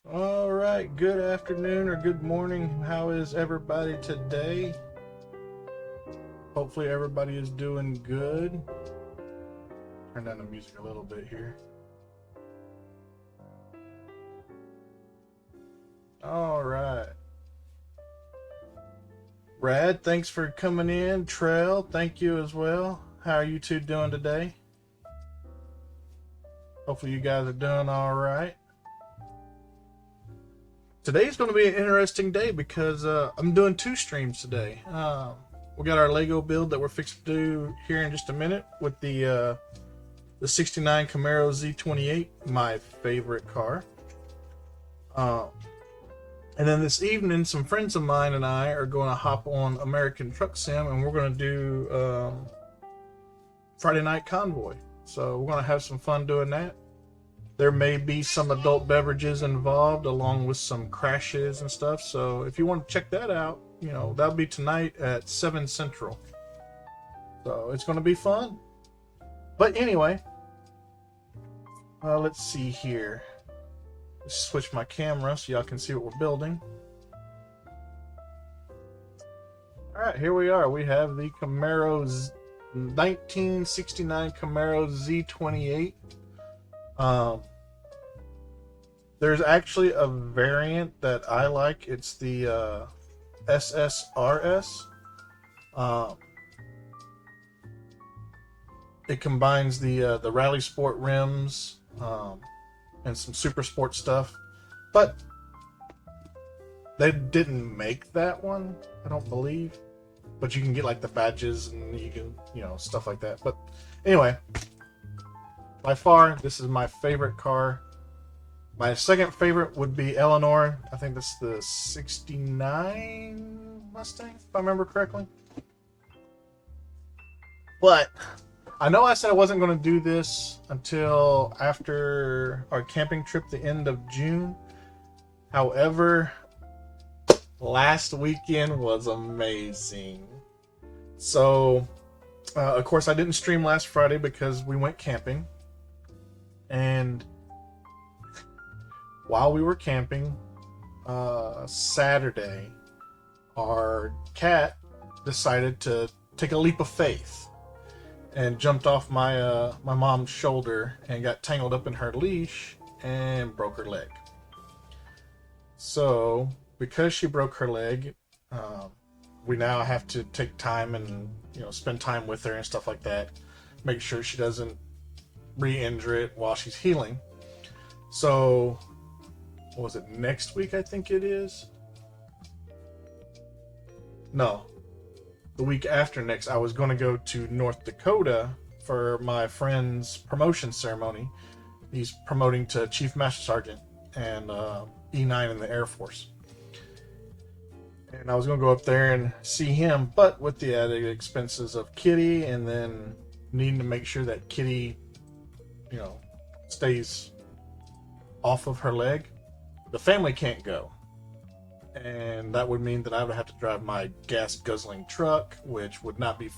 All right, good afternoon or good morning. How is everybody today? Hopefully everybody is doing good. Turn down the music a little bit here. All right. Brad, thanks for coming in. Trail, thank you as well. How are you two doing today? Hopefully you guys are doing all right. Today's going to be an interesting day because I'm doing two streams today. We got our Lego build that we're fixing to do here in just a minute with the 69 Camaro Z28, my favorite car. And then this evening, some friends of mine and I are going to hop on American Truck Sim, and we're going to do Friday Night Convoy. So we're going to have some fun doing that. There may be some adult beverages involved along with some crashes and stuff. So if you want to check that out, you know, that'll be tonight at 7 Central. So it's going to be fun. But anyway, let's see here. Let's switch my camera so y'all can see what we're building. All right, here we are. We have the Camaro 1969 Camaro Z28. There's actually a variant that I like. It's the SSRS. It combines the Rally Sport rims and some Super Sport stuff, but they didn't make that one, I don't believe. But you can get like the badges and you can, you know, stuff like that. But anyway, by far, this is my favorite car. My second favorite would be Eleanor. I think that's the 69 Mustang, if I remember correctly. But I know I said I wasn't going to do this until after our camping trip, the end of June. However, last weekend was amazing. So, of course, I didn't stream last Friday because we went camping. And while we were camping, Saturday, our cat decided to take a leap of faith and jumped off my my mom's shoulder and got tangled up in her leash and broke her leg. So, because she broke her leg, we now have to take time and, you know, spend time with her and stuff like that. Make sure she doesn't re-injure it while she's healing. So, what was it, next week I think it is? No. The week after next, I was going to go to North Dakota for my friend's promotion ceremony. He's promoting to Chief Master Sergeant and E9 in the Air Force. And I was going to go up there and see him, but with the added expenses of Kitty and then needing to make sure that Kitty, you know, stays off of her leg, the family can't go. And that would mean that I would have to drive my gas guzzling truck, which would not be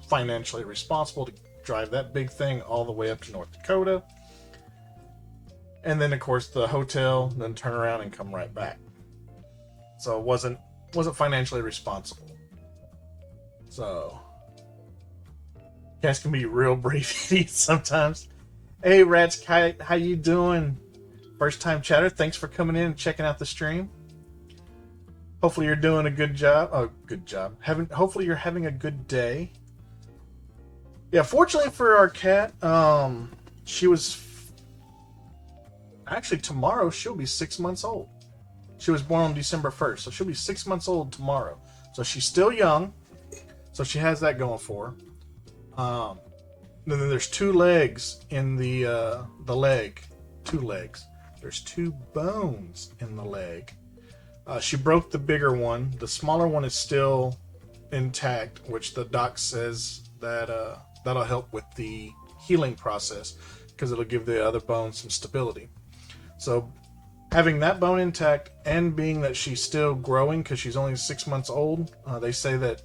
financially responsible to drive that big thing all the way up to North Dakota. and then of course the hotel, then turn around and come right back. So it wasn't financially responsible. So cats can be real brave idiots sometimes. Hey, Rat's Kite, how you doing? First time chatter, thanks for coming in and checking out the stream. Hopefully you're doing a good job. Oh, good job. Hopefully you're having a good day. Yeah, fortunately for our cat, she was actually tomorrow she'll be 6 months old. She was born on December 1st, so she'll be 6 months old tomorrow. So she's still young, so she has that going for her. And then there's 2 legs in the leg. 2 legs. There's 2 bones in the leg. She broke the bigger one. The smaller one is still intact, which the doc says that that'll help with the healing process because it'll give the other bone some stability. So having that bone intact and being that she's still growing because she's only 6 months old, they say that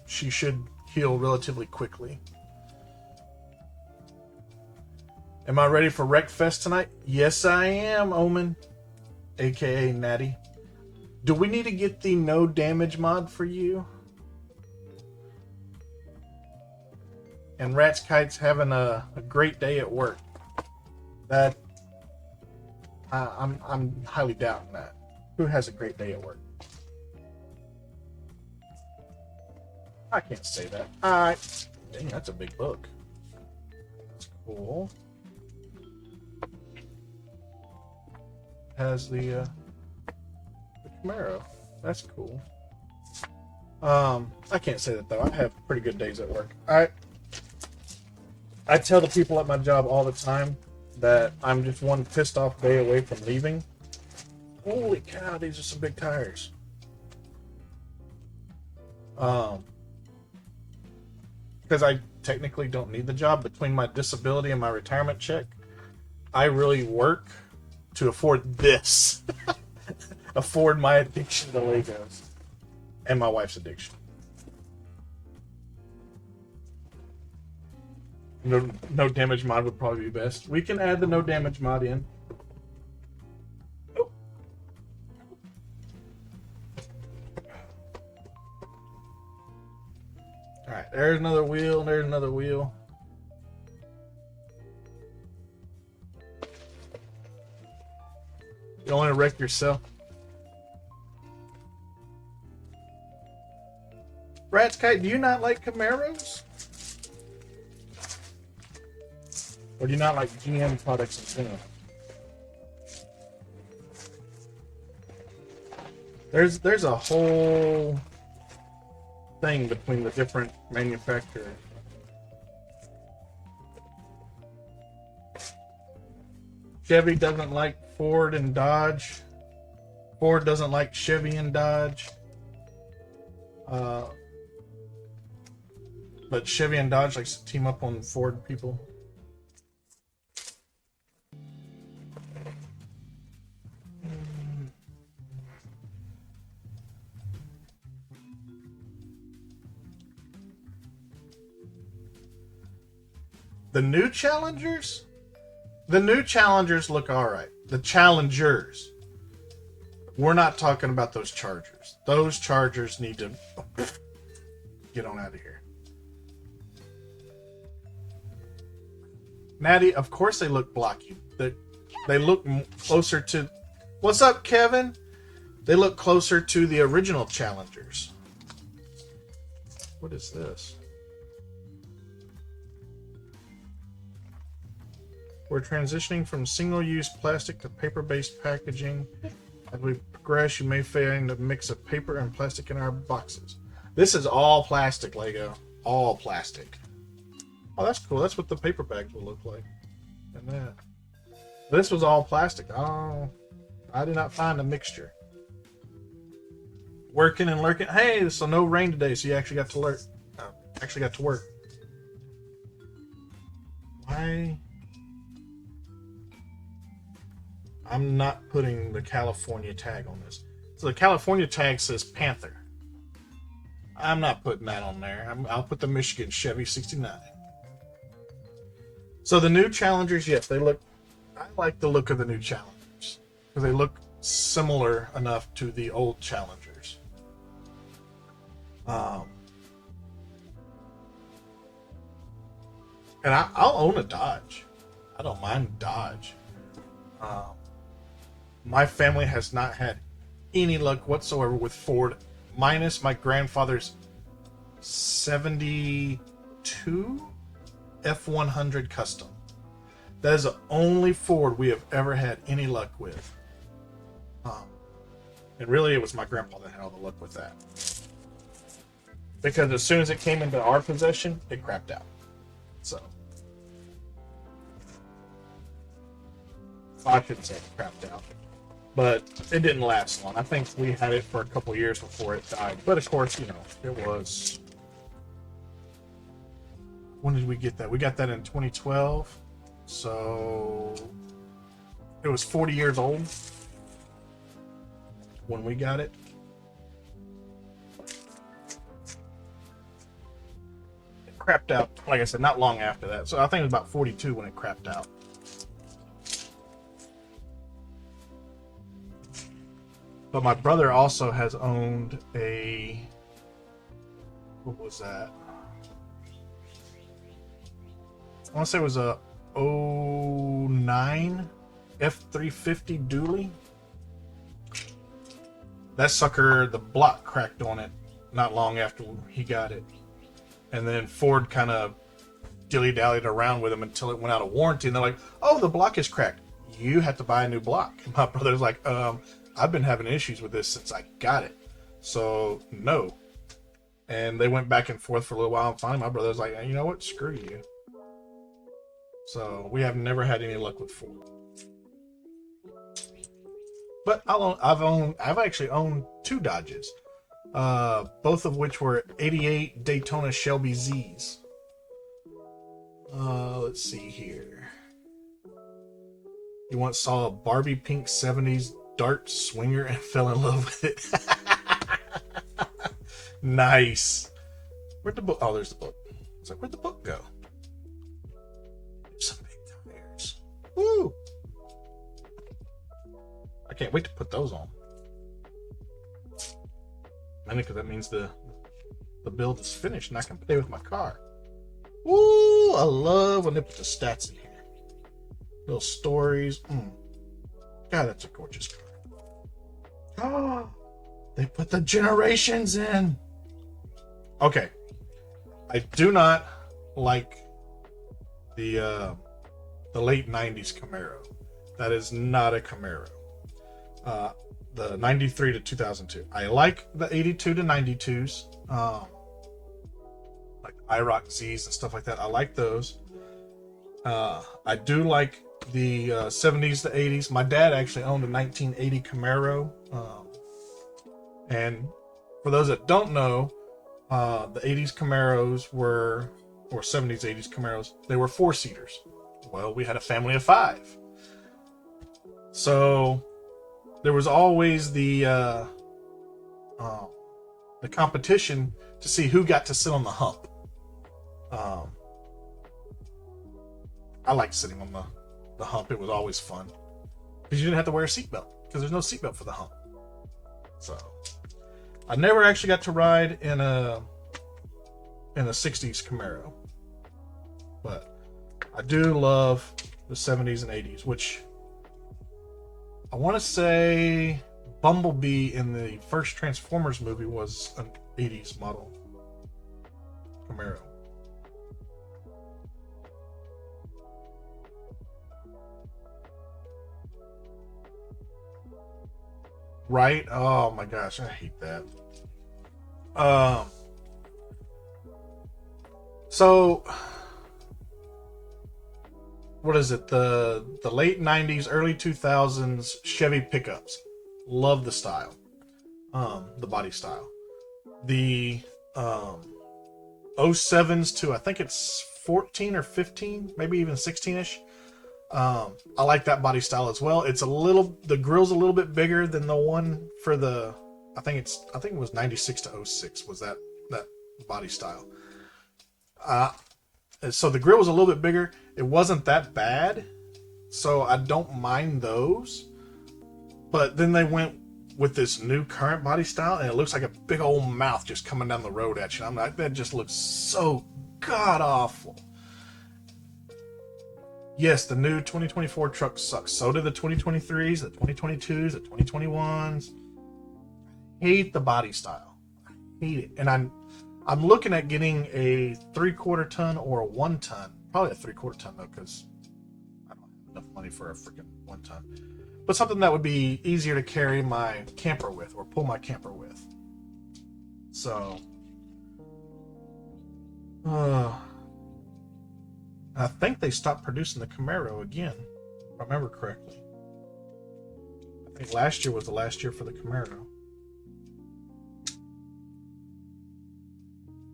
she should heal relatively quickly. Am I ready for Wreckfest tonight? Yes, I am, Omen, aka Natty. Do we need to get the no damage mod for you? And Rat's Kite's having a great day at work. That I'm highly doubting that. Who has a great day at work? I can't say that. Dang, that's a big book. That's cool. Has the Camaro. That's cool. I can't say that though. I have pretty good days at work. I tell the people at my job all the time that I'm just one pissed off day away from leaving. Holy cow, these are some big tires. Because I technically don't need the job. Between my disability and my retirement check, I really work to afford this. Afford my addiction to Legos. And my wife's addiction. No damage mod would probably be best. We can add the no damage mod in. Oh. Alright, there's another wheel, there's another wheel. You don't want to wreck yourself. Rat's Kite, do you not like Camaros? Or do you not like GM products in general? There's a whole thing between the different manufacturers. Chevy doesn't like Ford and Dodge. Ford doesn't like Chevy and Dodge. But Chevy and Dodge likes to team up on Ford people. The new Challengers? The new Challengers look alright. The Challengers. We're not talking about those Chargers. Those Chargers need to get on out of here. Natty, of course they look blocky. They look closer to... What's up, Kevin? They look closer to the original Challengers. What is this? We're transitioning from single-use plastic to paper-based packaging. As we progress, you may find a mix of paper and plastic in our boxes. This is all plastic, Lego. All plastic. Oh, that's cool. That's what the paper bags will look like. And that. This was all plastic. Oh, I did not find a mixture. Working and lurking. Hey, so no rain today, so you actually got to lurk. Actually got to work. Why? I'm not putting the California tag on this. So the California tag says Panther. I'm not putting that on there. I'll put the Michigan Chevy 69. So the new Challengers, yes, they look I like the look of the new Challengers because they look similar enough to the old Challengers. And I'll own a Dodge. I don't mind Dodge. My family has not had any luck whatsoever with Ford, minus my grandfather's 72 F100 Custom. That is the only Ford we have ever had any luck with. And really, it was my grandpa that had all the luck with that. Because as soon as it came into our possession, it crapped out. So I shouldn't say it crapped out. But it didn't last long. I think we had it for a couple years before it died. But of course, you know, it was... When did we get that? We got that in 2012. So it was 40 years old when we got it. It crapped out, like I said, not long after that. So I think it was about 42 when it crapped out. But my brother also has owned a... What was that? I want to say it was a 09 F350 dually. That sucker, the block cracked on it not long after he got it. And then Ford kind of dilly-dallied around with him until it went out of warranty. And they're like, oh, the block is cracked. You have to buy a new block. And my brother's like, I've been having issues with this since I got it. So, no. And they went back and forth for a little while. And finally, my brother's like, you know what? Screw you. So, we have never had any luck with Ford. But I've actually owned two Dodges. Both of which were 88 Daytona Shelby Z's. Let's see here. You once saw a Barbie pink 70s Dart swinger and fell in love with it. Nice. Where'd the book? Oh, there's the book. It's like, where'd the book go? Some big tires. Woo! I can't wait to put those on. Mainly because that means the build is finished and I can play with my car. Woo! I love when they put the stats in here. Little stories. God, that's a gorgeous car. Oh, they put the generations in. Okay. I do not like the late 90s Camaro. That is not a Camaro. The 93 to 2002. I like the 82 to 92s. Like IROC Z's and stuff like that. I like those. I do like the 70s to 80s. My dad actually owned a 1980 Camaro. And for those that don't know, the 80s Camaros were, or 70s, 80s Camaros, they were four-seaters. Well, we had a family of five. So there was always the competition to see who got to sit on the hump. I liked sitting on the hump. It was always fun because you didn't have to wear a seatbelt because there's no seatbelt for the hump. So I never actually got to ride in a 60s Camaro, but I do love the 70s and 80s, which I want to say Bumblebee in the first Transformers movie was an 80s model Camaro. Right? Oh my gosh, I hate that. So what is it? The late 90s, early 2000s Chevy pickups. Love the style. The body style. The 07s to I think it's 14 or 15, maybe even 16ish. I like that body style as well. It's the grill's a little bit bigger than the one for the I think it was 96 to 06 was that body style. So the grill was a little bit bigger. It wasn't that bad. so I don't mind those. But then they went with this new current body style, and it looks like a big old mouth just coming down the road at you. I'm like, that just looks so god awful. Yes, the new 2024 truck sucks. So do the 2023s, the 2022s, the 2021s. Hate the body style. I hate it. And I'm looking at getting a 3/4 ton or a 1 ton. Probably a 3/4 ton though, because I don't have enough money for a freaking 1 ton. But something that would be easier to carry my camper with or pull my camper with. So, I think they stopped producing the Camaro again, if I remember correctly. I think last year was the last year for the Camaro.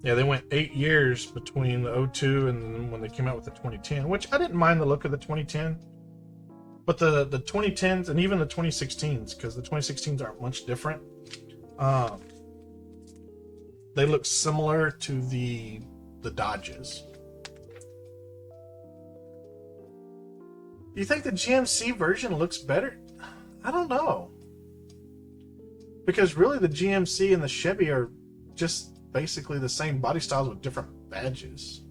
Yeah, they went 8 years between the 02 and when they came out with the 2010, which I didn't mind the look of the 2010. But the 2010s and even the 2016s, because the 2016s aren't much different, they look similar to the Dodges. Do you think the GMC version looks better? I don't know. Because really the GMC and the Chevy are just basically the same body styles with different badges.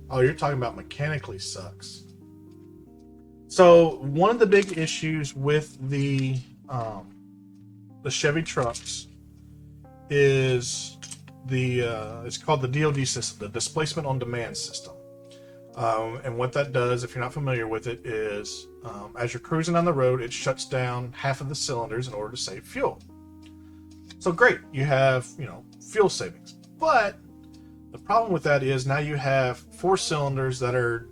Oh, you're talking about mechanically sucks. So one of the big issues with the Chevy trucks is it's called the DOD system, the displacement on demand system. And what that does, if you're not familiar with it, is as you're cruising on the road, it shuts down half of the cylinders in order to save fuel. So great, you have, fuel savings. But the problem with that is now you have 4 cylinders that are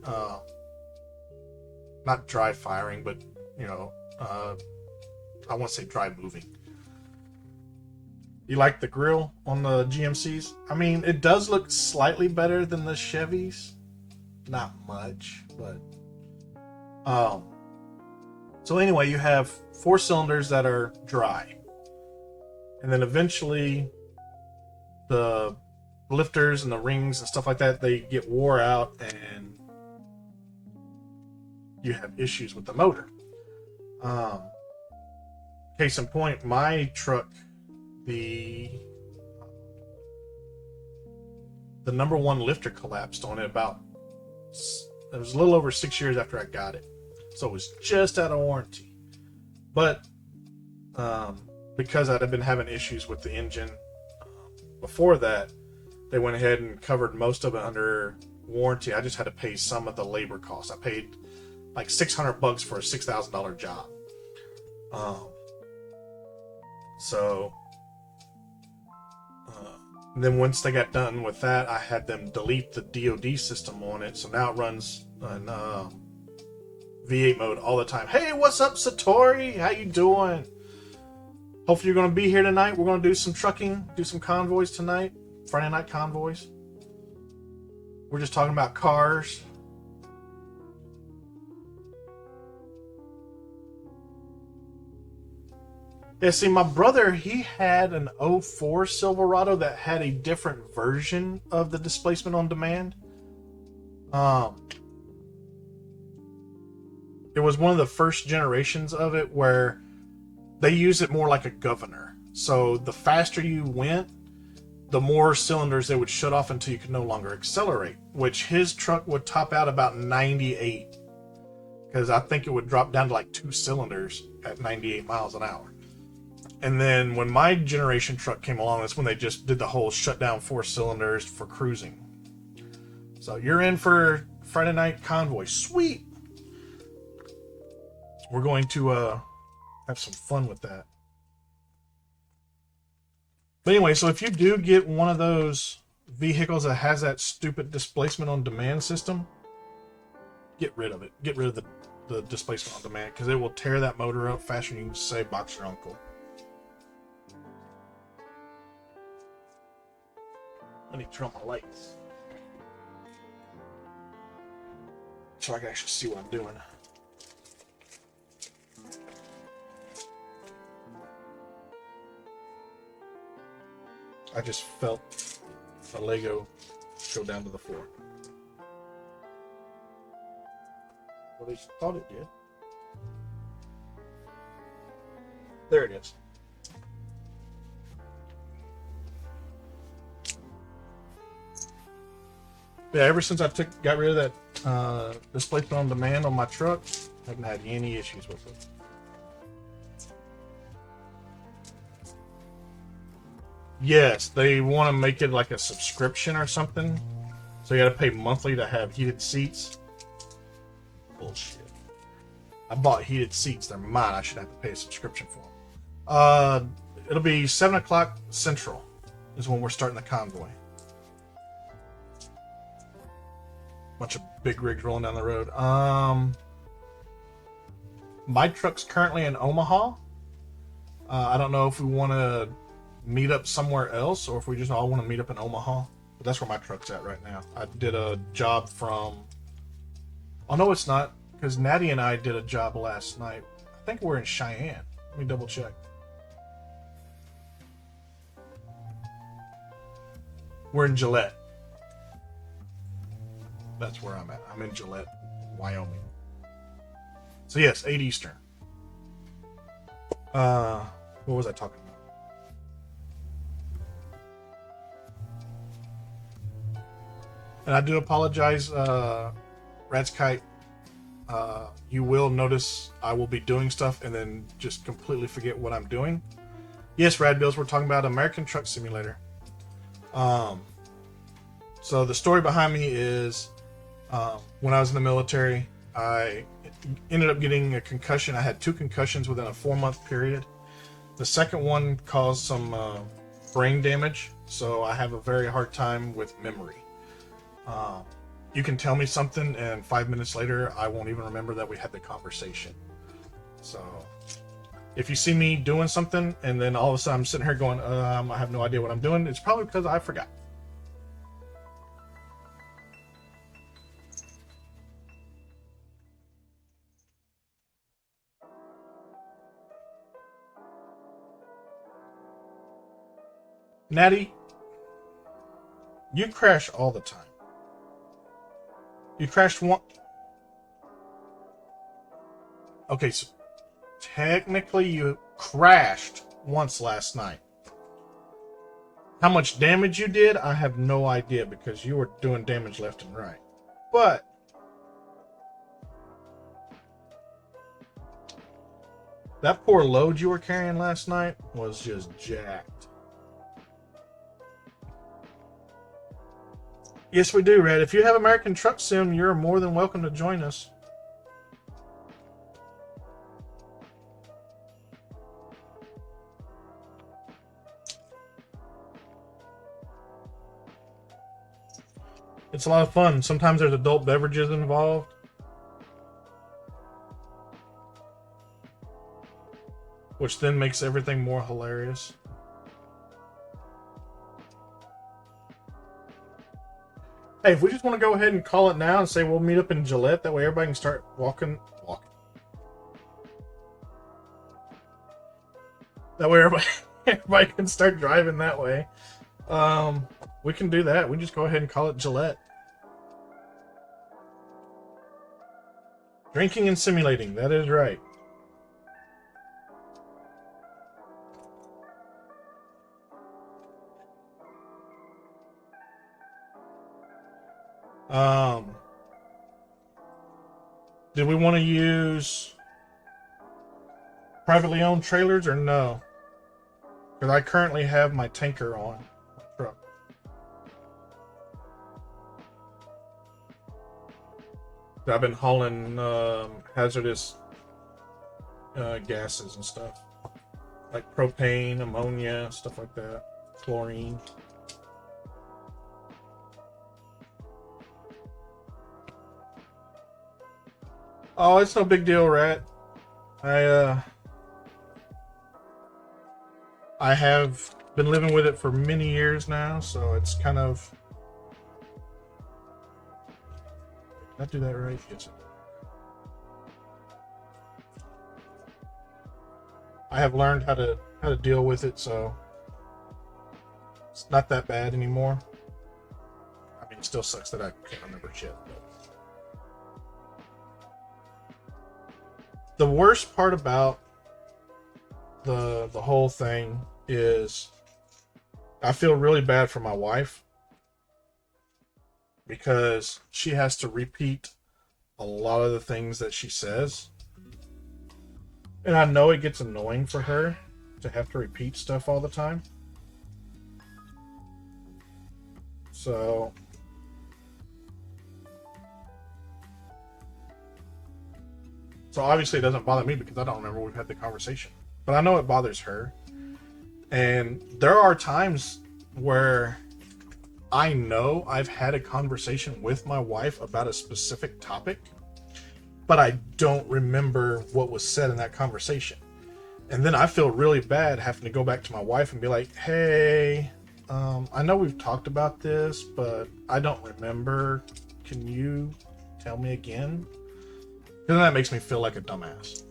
not dry firing, but, I want to say dry moving. You like the grill on the GMCs? I mean, it does look slightly better than the Chevys. Not much, but so anyway, you have 4 cylinders that are dry, and then eventually the lifters and the rings and stuff like that, they get wore out and you have issues with the motor. Case in point, my truck, the number 1 lifter collapsed on it it was a little over 6 years after I got it. So it was just out of warranty. But because I'd been having issues with the engine before that, they went ahead and covered most of it under warranty. I just had to pay some of the labor costs. I paid like $600 for a $6,000 job. Then once they got done with that, I had them delete the DOD system on it. So now it runs in V8 mode all the time. Hey, what's up, Satori? How you doing? Hopefully you're going to be here tonight. We're going to do some trucking, do some convoys tonight. Friday night convoys. We're just talking about cars. Yeah, see, my brother, he had an 04 Silverado that had a different version of the displacement on demand. It was one of the first generations of it where they use it more like a governor. So the faster you went, the more cylinders they would shut off until you could no longer accelerate, which his truck would top out about 98. Because I think it would drop down to like 2 cylinders at 98 miles an hour. And then when my generation truck came along, that's when they just did the whole shut down 4 cylinders for cruising. So you're in for Friday night convoy. Sweet! We're going to have some fun with that. But anyway, so if you do get one of those vehicles that has that stupid displacement on demand system, get rid of it. Get rid of the displacement on demand, because it will tear that motor up faster than you can say box your uncle. I need to turn on my lights so I can actually see what I'm doing. I just felt a Lego go down to the floor. Well, at least I thought it did. There it is. Yeah, ever since I got rid of that displacement on demand on my truck, I haven't had any issues with it. Yes, they want to make it like a subscription or something. So you got to pay monthly to have heated seats. Bullshit. I bought heated seats. They're mine. I should have to pay a subscription for them. It'll be 7 o'clock Central is when we're starting the convoy. Bunch of big rigs rolling down the road. My truck's currently in Omaha. I don't know if we want to meet up somewhere else or if we just all want to meet up in Omaha. But that's where my truck's at right now. I did a job from... Oh, no, it's not. Because Natty and I did a job last night. I think we're in Cheyenne. Let me double check. We're in Gillette. That's where I'm at. I'm in Gillette, Wyoming. So yes, 8 Eastern. What was I talking about? And I do apologize, Rat's Kite. You will notice I will be doing stuff and then just completely forget what I'm doing. Yes, Rad Bills, we're talking about American Truck Simulator. So the story behind me is when I was in the military, I ended up getting a concussion. I had 2 concussions within a 4-month period. The second one caused some brain damage, so I have a very hard time with memory. You can tell me something, and 5 minutes later, I won't even remember that we had the conversation. So, if you see me doing something, and then all of a sudden I'm sitting here going, I have no idea what I'm doing, it's probably because I forgot. Natty, you crash all the time. You crashed one... Okay, so technically you crashed once last night. How much damage you did, I have no idea because you were doing damage left and right. But that poor load you were carrying last night was just jacked. Yes, we do, Red. If you have American Truck Sim, you're more than welcome to join us. It's a lot of fun. Sometimes there's adult beverages involved. Which then makes everything more hilarious. Hey, if we just want to go ahead and call it now and say we'll meet up in Gillette, that way everybody can start walking. That way everybody can start driving that way. We can do that. We just go ahead and call it Gillette. Drinking and simulating. That is right. Did we want to use privately owned trailers or no? Because I currently have my tanker on my truck. I've been hauling hazardous gases and stuff. Like propane, ammonia, stuff like that. Chlorine. Oh, it's no big deal, Rat. I have been living with it for many years now, so it's kind of... Did I do that right? Yes. I have learned how to deal with it, so It's not that bad anymore. I mean, it still sucks that I can't remember shit. But the worst part about the whole thing is I feel really bad for my wife because she has to repeat a lot of the things that she says. And I know it gets annoying for her to have to repeat stuff all the time. So obviously it doesn't bother me because I don't remember we've had the conversation. But I know it bothers her. And there are times where I know I've had a conversation with my wife about a specific topic, but I don't remember what was said in that conversation. And then I feel really bad having to go back to my wife and be like, hey, I know we've talked about this, but I don't remember. Can you tell me again? Because that makes me feel like a dumbass.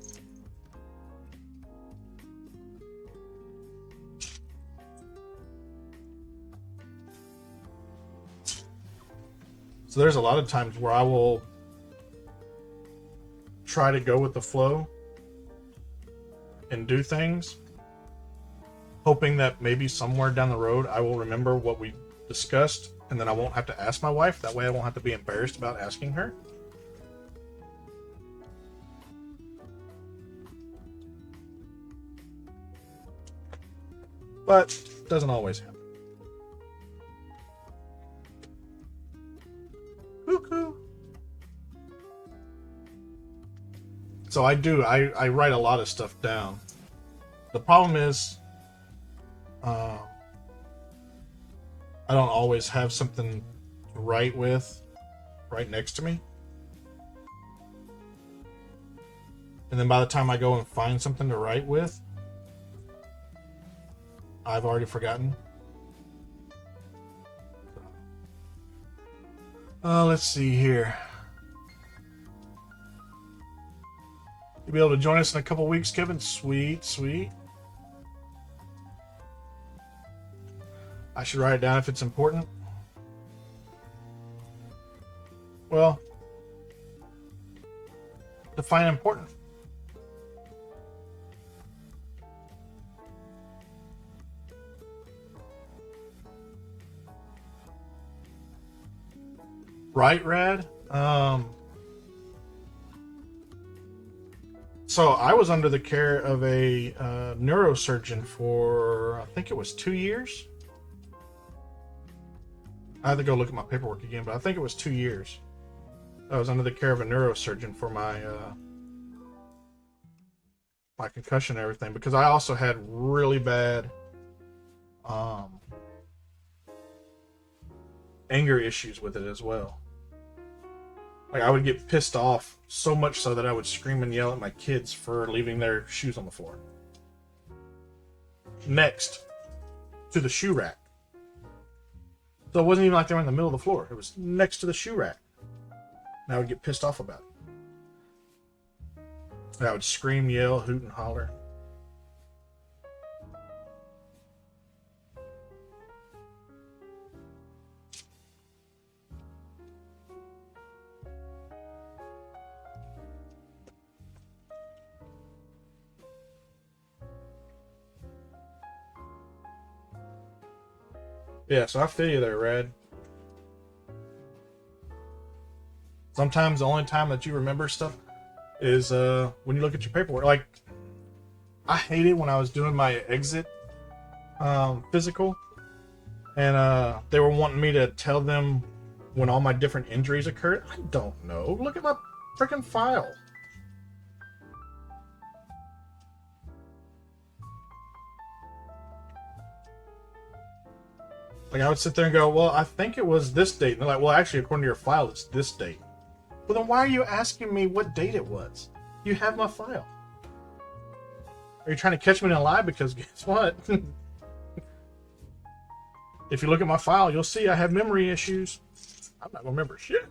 So there's a lot of times where I will try to go with the flow and do things, hoping that maybe somewhere down the road I will remember what we discussed, and then I won't have to ask my wife. That way I won't have to be embarrassed about asking her. But it doesn't always happen. Cuckoo. So I write a lot of stuff down. The problem is, I don't always have something to write with right next to me. And then by the time I go and find something to write with, I've already forgotten. Let's see here. You'll be able to join us in a couple weeks, Kevin. Sweet, sweet. I should write it down if it's important. Well, define important. Right, Rad? So I was under the care of a neurosurgeon for, I think it was 2 years. I have to go look at my paperwork again, but I think it was 2 years. I was under the care of a neurosurgeon for my my concussion and everything, because I also had really bad anger issues with it as well. Like, I would get pissed off so much so that I would scream and yell at my kids for leaving their shoes on the floor. Next to the shoe rack. So it wasn't even like they were in the middle of the floor. It was next to the shoe rack. And I would get pissed off about it. And I would scream, yell, hoot, and holler. Yeah, so I feel you there, Red. Sometimes the only time that you remember stuff is when you look at your paperwork. Like, I hated when I was doing my exit physical, and they were wanting me to tell them when all my different injuries occurred. I don't know. Look at my freaking file. Like, I would sit there and go, well, I think it was this date. And they're like, well, actually, according to your file, it's this date. Well, then why are you asking me what date it was? You have my file. Are you trying to catch me in a lie? Because guess what? If you look at my file, you'll see I have memory issues. I'm not going to remember shit.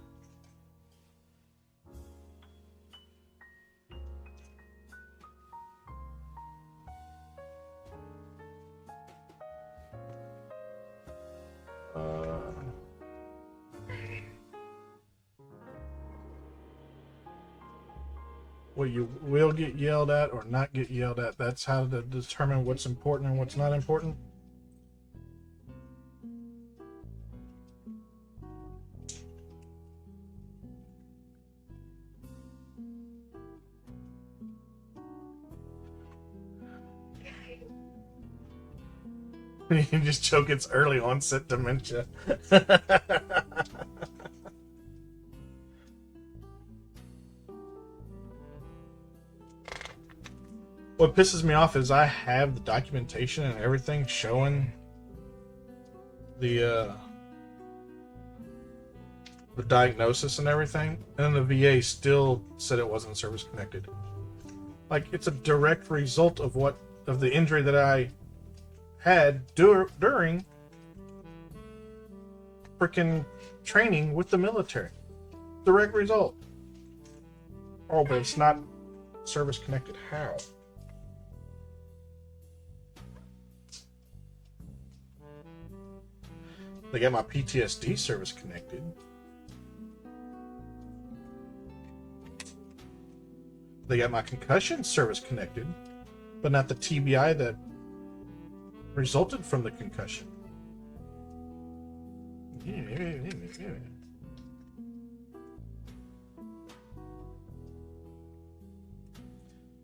what you will get yelled at or not get yelled at. That's how to determine what's important and what's not important. You just joke it's early onset dementia. What pisses me off is I have the documentation and everything showing the diagnosis and everything, and then the VA still said it wasn't service connected. Like, it's a direct result of the injury that I had during freaking training with the military. Direct result. Oh, but it's not service connected. How? They got my PTSD service connected. They got my concussion service connected, but not the TBI that resulted from the concussion.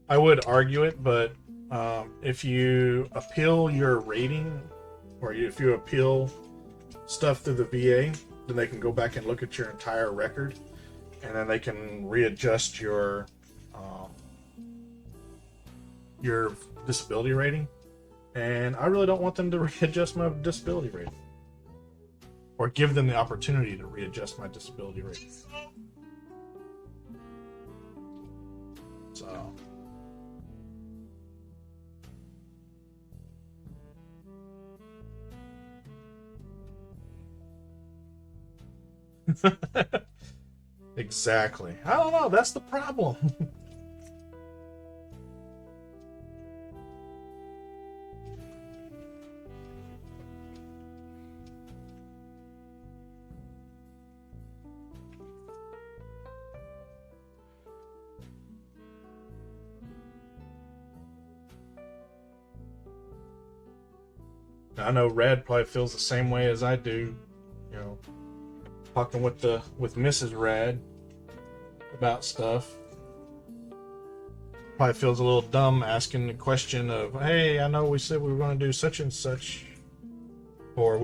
I would argue it, but if you appeal your rating, or if you appeal stuff through the VA, then they can go back and look at your entire record, and then they can readjust your disability rating. And I really don't want them to readjust my disability rating, or give them the opportunity to readjust my disability rating. So exactly. I don't know. That's the problem. I know Red probably feels the same way as I do. You know, talking with Mrs. Rad about stuff. Probably feels a little dumb asking the question of, "Hey, I know we said we were going to do such and such," or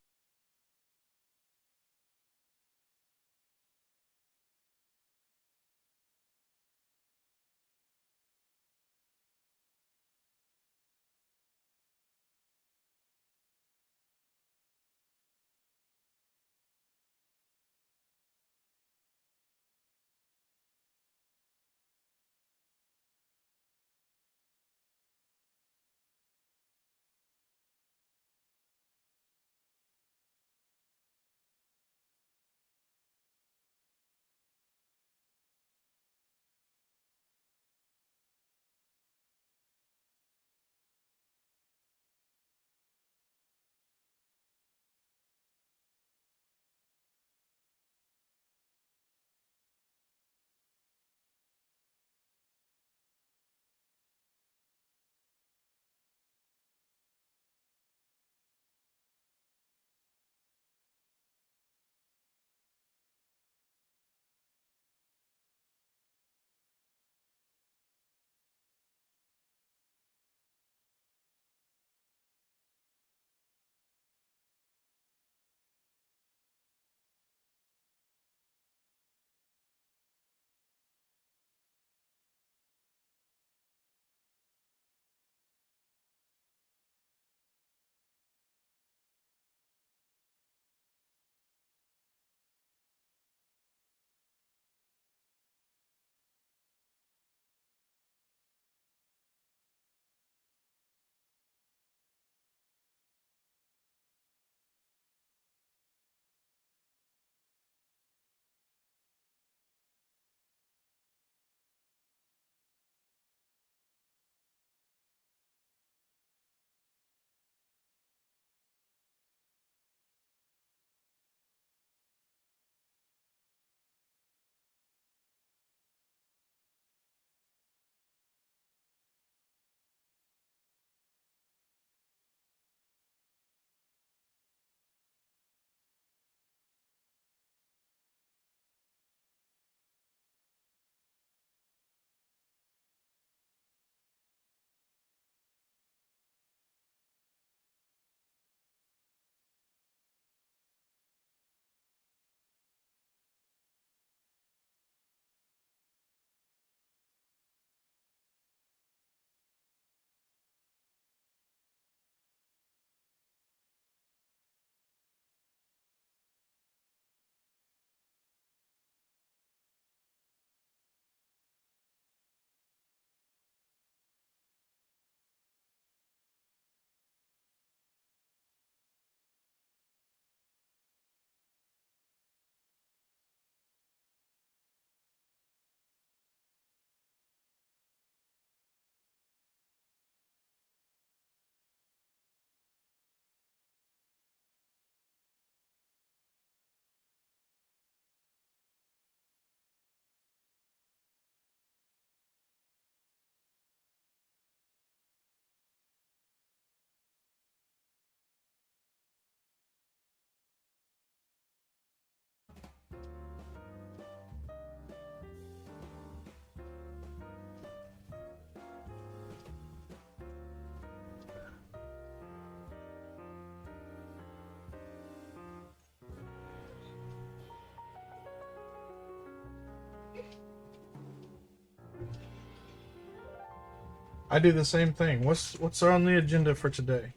I do the same thing. What's on the agenda for today?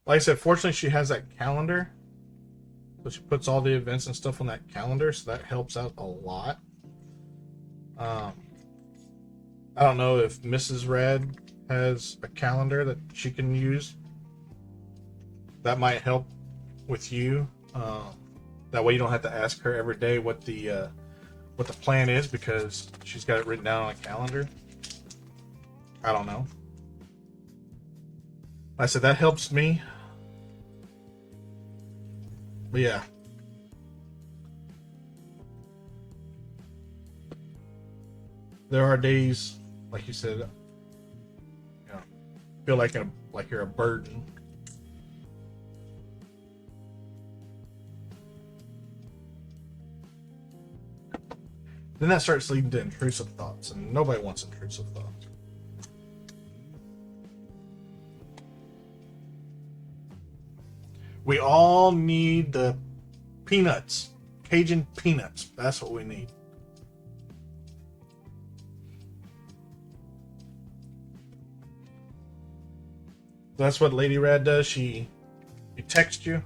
Like I said, fortunately she has that calendar. So she puts all the events and stuff on that calendar, so that helps out a lot. Um, I don't know if Mrs. Rad has a calendar that she can use. That might help with you. That way you don't have to ask her every day what the plan is, because she's got it written down on a calendar. I don't know. Like I said, that helps me. But yeah. There are days, like you said, you know, feel like you're a burden. Then that starts leading to intrusive thoughts, and nobody wants intrusive thoughts. We all need the peanuts. Cajun peanuts. That's what we need. That's what Lady Rad does. She texts you.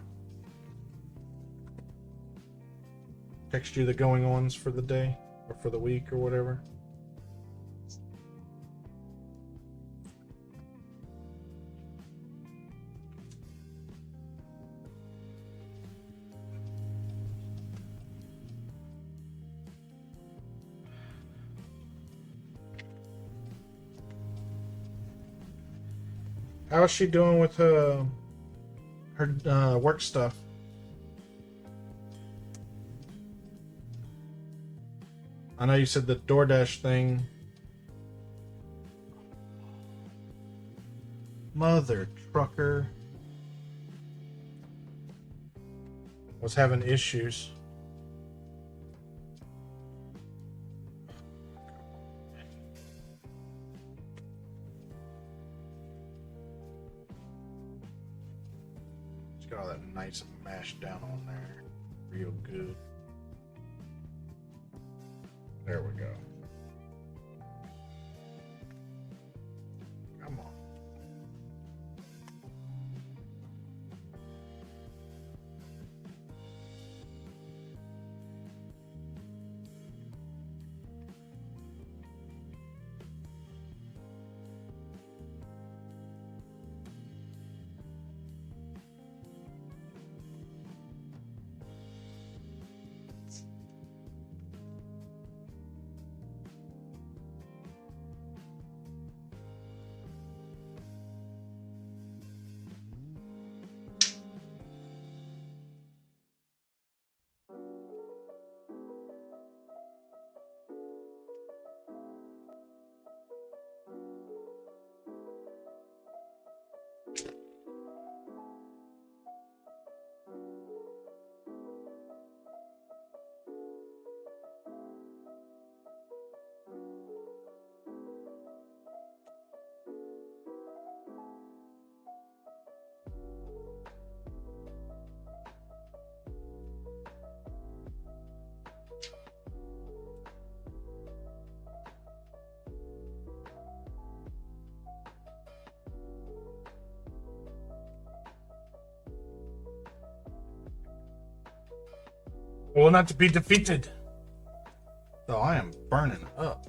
Text you the going ons for the day or for the week or whatever. How's she doing with her work stuff? I know you said the DoorDash thing. Mother trucker was having issues. Got all that nice mashed down on there. Real good. There we go. Come on. Well, not to be defeated. So I am burning up.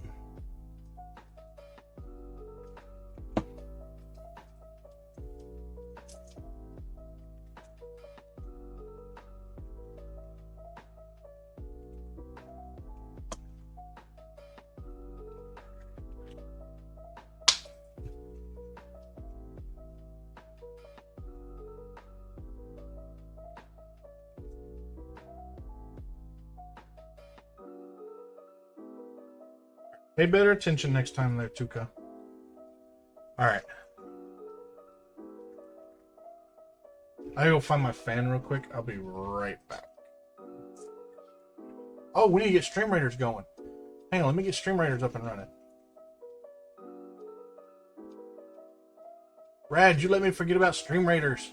Pay better attention next time there, Tuka. Alright. I gotta go find my fan real quick. I'll be right back. Oh, we need to get Stream Raiders going. Hang on, let me get Stream Raiders up and running. Rad, you let me forget about Stream Raiders.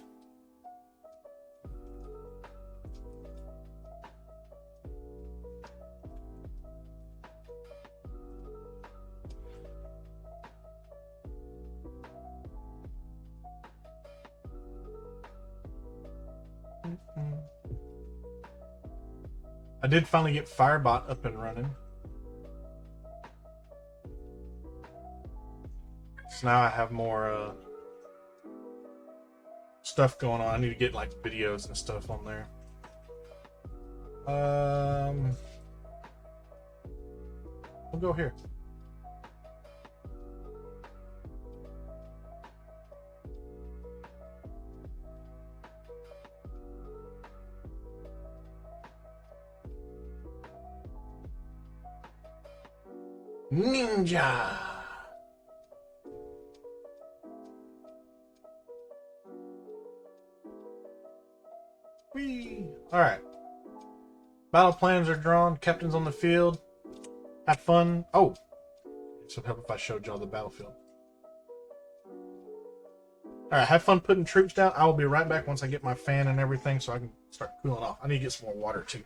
I did finally get Firebot up and running. So now I have more stuff going on. I need to get like videos and stuff on there. We'll go here. Ninja. Whee. All right. Battle plans are drawn. Captains on the field. Have fun. Oh, so help if I showed y'all the battlefield. All right. Have fun putting troops down. I will be right back once I get my fan and everything, so I can start cooling off. I need to get some more water too.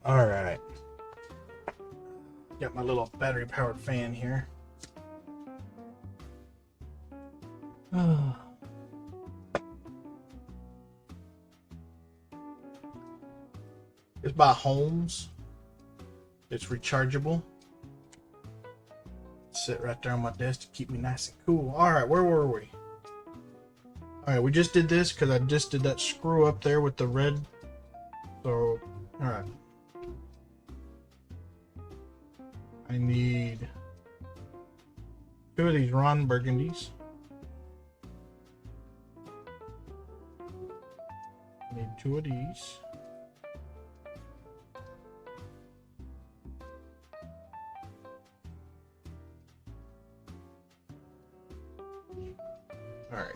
All right. Got my little battery powered fan here. It's by Holmes. It's rechargeable. Sit right there on my desk to keep me nice and cool. All right, where were we? All right, we just did this because I just did that screw up there with the red. So, all right. I need 2 of these Ron Burgundies. I need 2 of these. All right.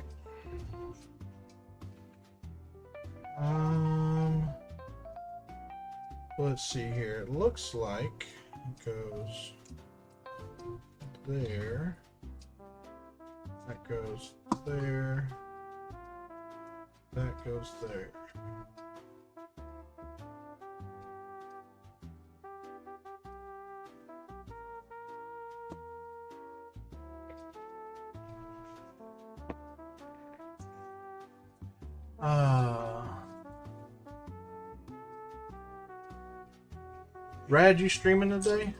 Let's see here. It looks like it goes there. That goes there. That goes there. Rad, you streaming today?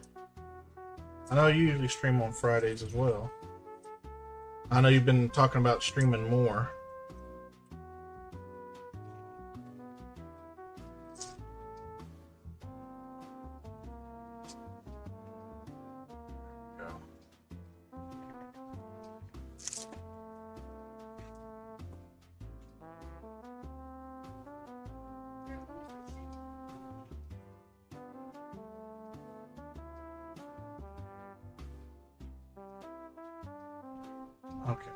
I know you usually stream on Fridays as well. I know you've been talking about streaming more. Okay.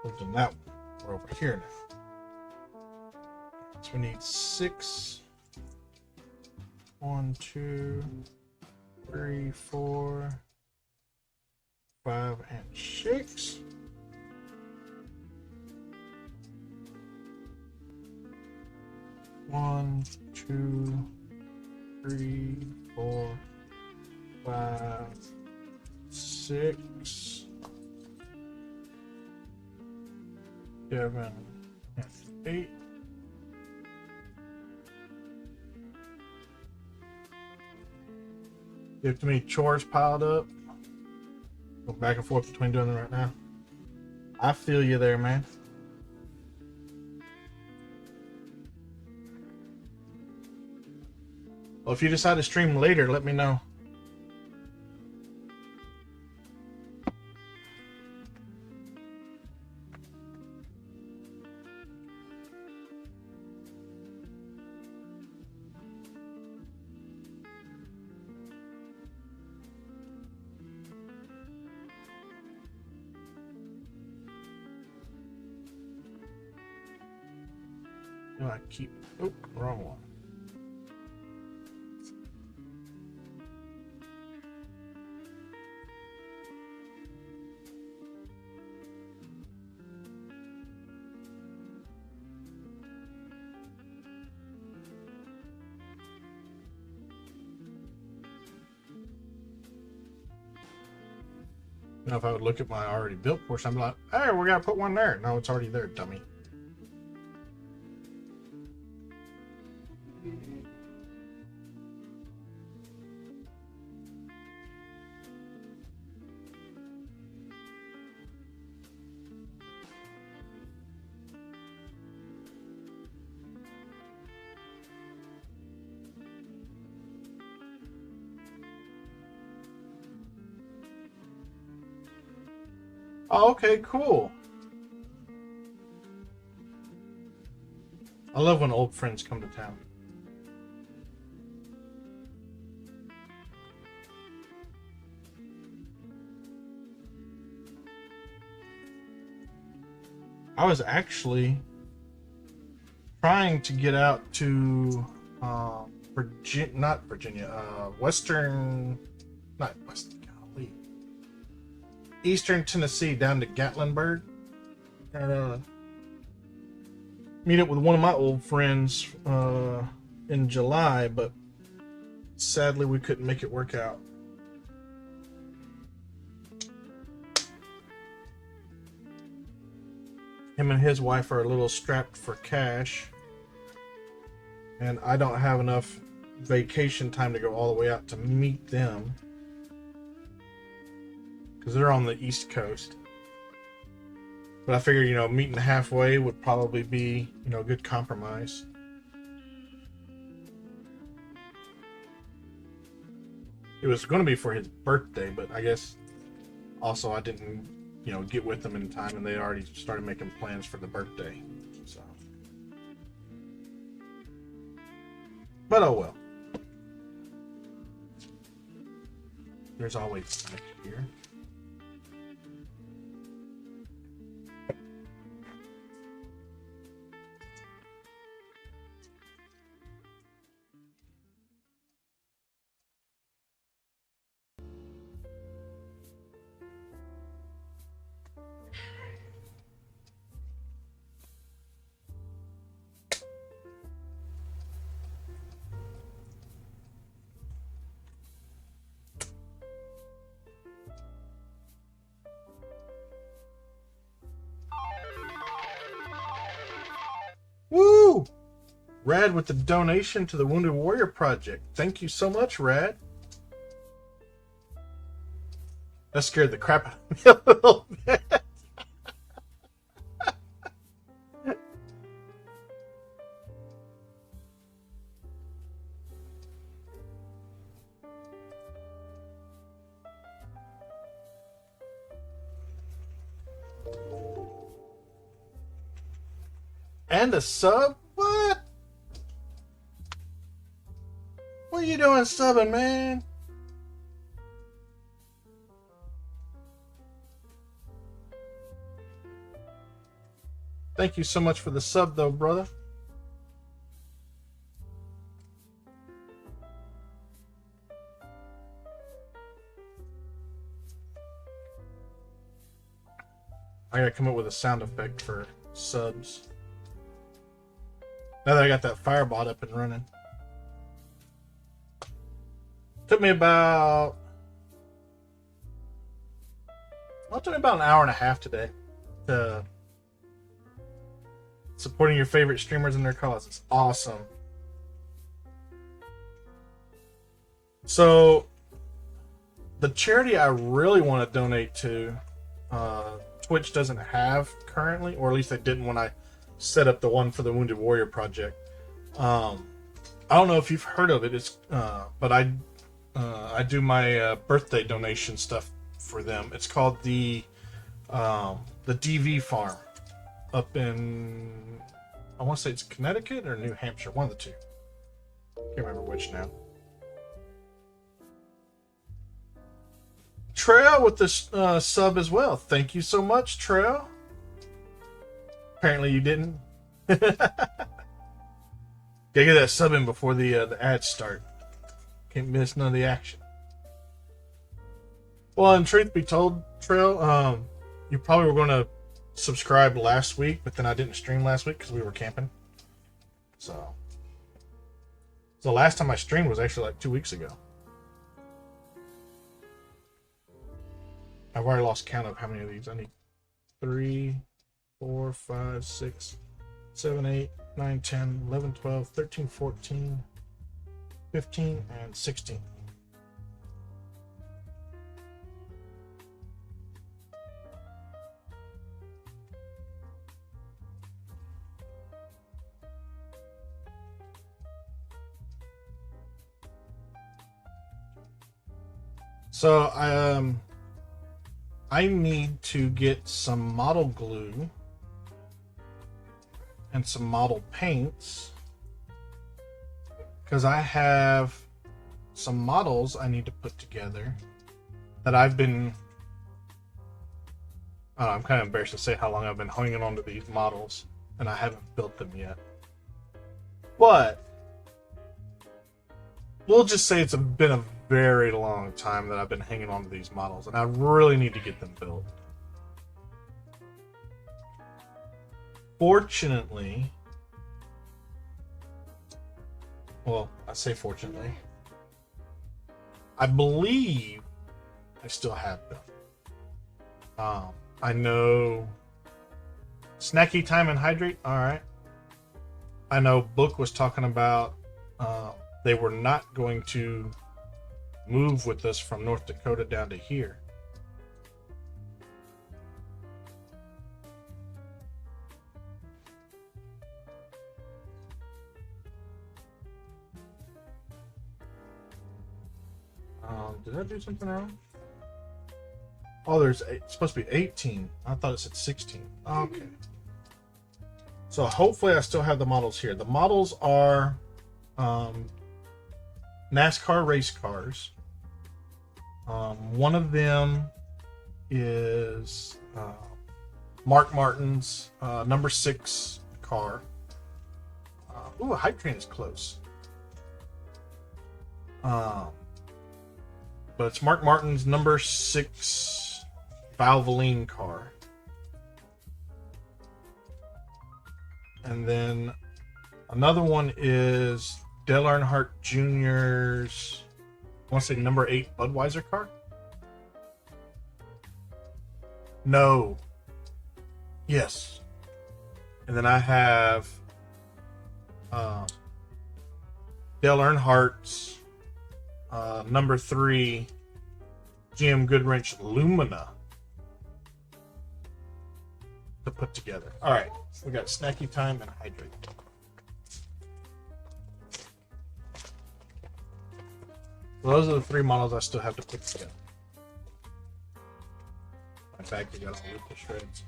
Other than that one, we're over here now. So we need 6. 1, 2, 3, 4, 5, and 6. One, 2, 3, 4, 5, 6, 7, and 8. You have too many chores piled up. Go back and forth between doing them right now. I feel you there, man. Well, if you decide to stream later, let me know. No, I keep. Oh, wrong one. Now, if I would look at my already built portion, I'd be like, hey, we gotta put one there. No, it's already there, dummy. Oh, okay, cool. I love when old friends come to town. I was actually trying to get out to Eastern Tennessee down to Gatlinburg and meet up with one of my old friends in July, but sadly we couldn't make it work out. Him and his wife are a little strapped for cash, and I don't have enough vacation time to go all the way out to meet them because they're on the East Coast. But I figured, meeting halfway would probably be, a good compromise. It was going to be for his birthday, but I guess also I didn't, get with them in time, and they already started making plans for the birthday. So, but oh well. There's always next year. Woo! Rad with the donation to the Wounded Warrior Project. Thank you so much, Rad. That scared the crap out of me a little bit. And a sub? What? you doing subbing, man? Thank you so much for the sub, though, brother. I gotta come up with a sound effect for subs. Now that I got that Firebot up and running. Took me about... Well, it took me about an hour and a half today to... Supporting your favorite streamers and their causes. Awesome. So, the charity I really want to donate to, Twitch doesn't have currently, or at least they didn't when I set up the one for the Wounded Warrior Project. I don't know if you've heard of it. It's but I do my birthday donation stuff for them. It's called the DV Farm up in, I want to say it's Connecticut or New Hampshire, one of the two. Can't remember which now. Trail with this sub as well. Thank you so much, Trail. Apparently you didn't. Gotta get that sub in before the ads start. Can't miss none of the action. Well, and truth be told, Trail, you probably were going to subscribe last week, but then I didn't stream last week because we were camping. So the last time I streamed was actually like 2 weeks ago. I've already lost count of how many of these. I need 3, 4, 5, 6, 7, 8, 9, 10, 11, 12, 13, 14, 15, and 16. So I need to get some model glue and some model paints because I have some models I need to put together that I've been, I don't know, I'm kind of embarrassed to say how long I've been hanging on to these models and I haven't built them yet. But we'll just say it's been a very long time that I've been hanging on to these models, and I really need to get them built. Fortunately, well, I say fortunately, I believe I still have them. I know Snacky Time and Hydrate, alright. I know Book was talking about they were not going to move with us from North Dakota down to here. Did I do something wrong? Oh, it's supposed to be 18. I thought it said 16. Okay. So hopefully I still have the models here. The models are NASCAR race cars. One of them is Mark Martin's number 6 car. Ooh, a hype train is close. But it's Mark Martin's number 6 Valvoline car. And then another one is Dale Earnhardt Jr.'s, I want to say number 8 Budweiser car? No. Yes. And then I have Dale Earnhardt's number 3 GM Goodwrench Lumina to put together. All right, we got Snacky Time and Hydrate. Well, those are the 3 models I still have to put together. My bag got all ripped to shreds.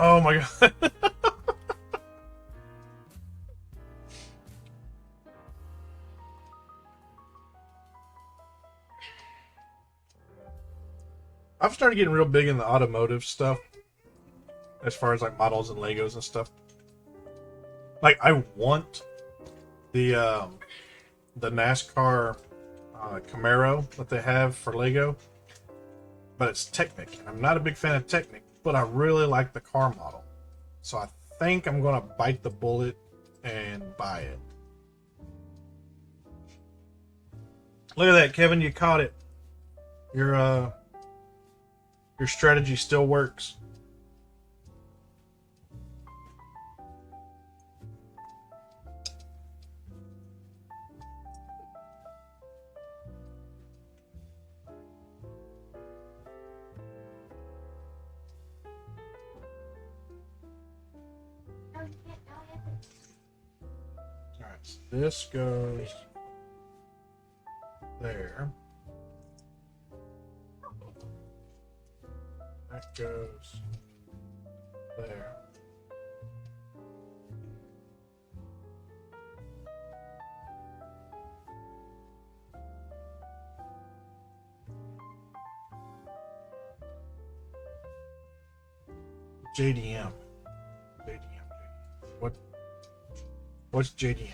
Oh my god. I've started getting real big in the automotive stuff as far as like models and Legos and stuff. Like I want the NASCAR Camaro that they have for Lego, but it's Technic. I'm not a big fan of Technic, but I really like the car model. So I think I'm gonna bite the bullet and buy it. Look at that, Kevin, you caught it. Your your strategy still works. Alright, so this goes there. That goes there. JDM. JDM. What? What's JDM?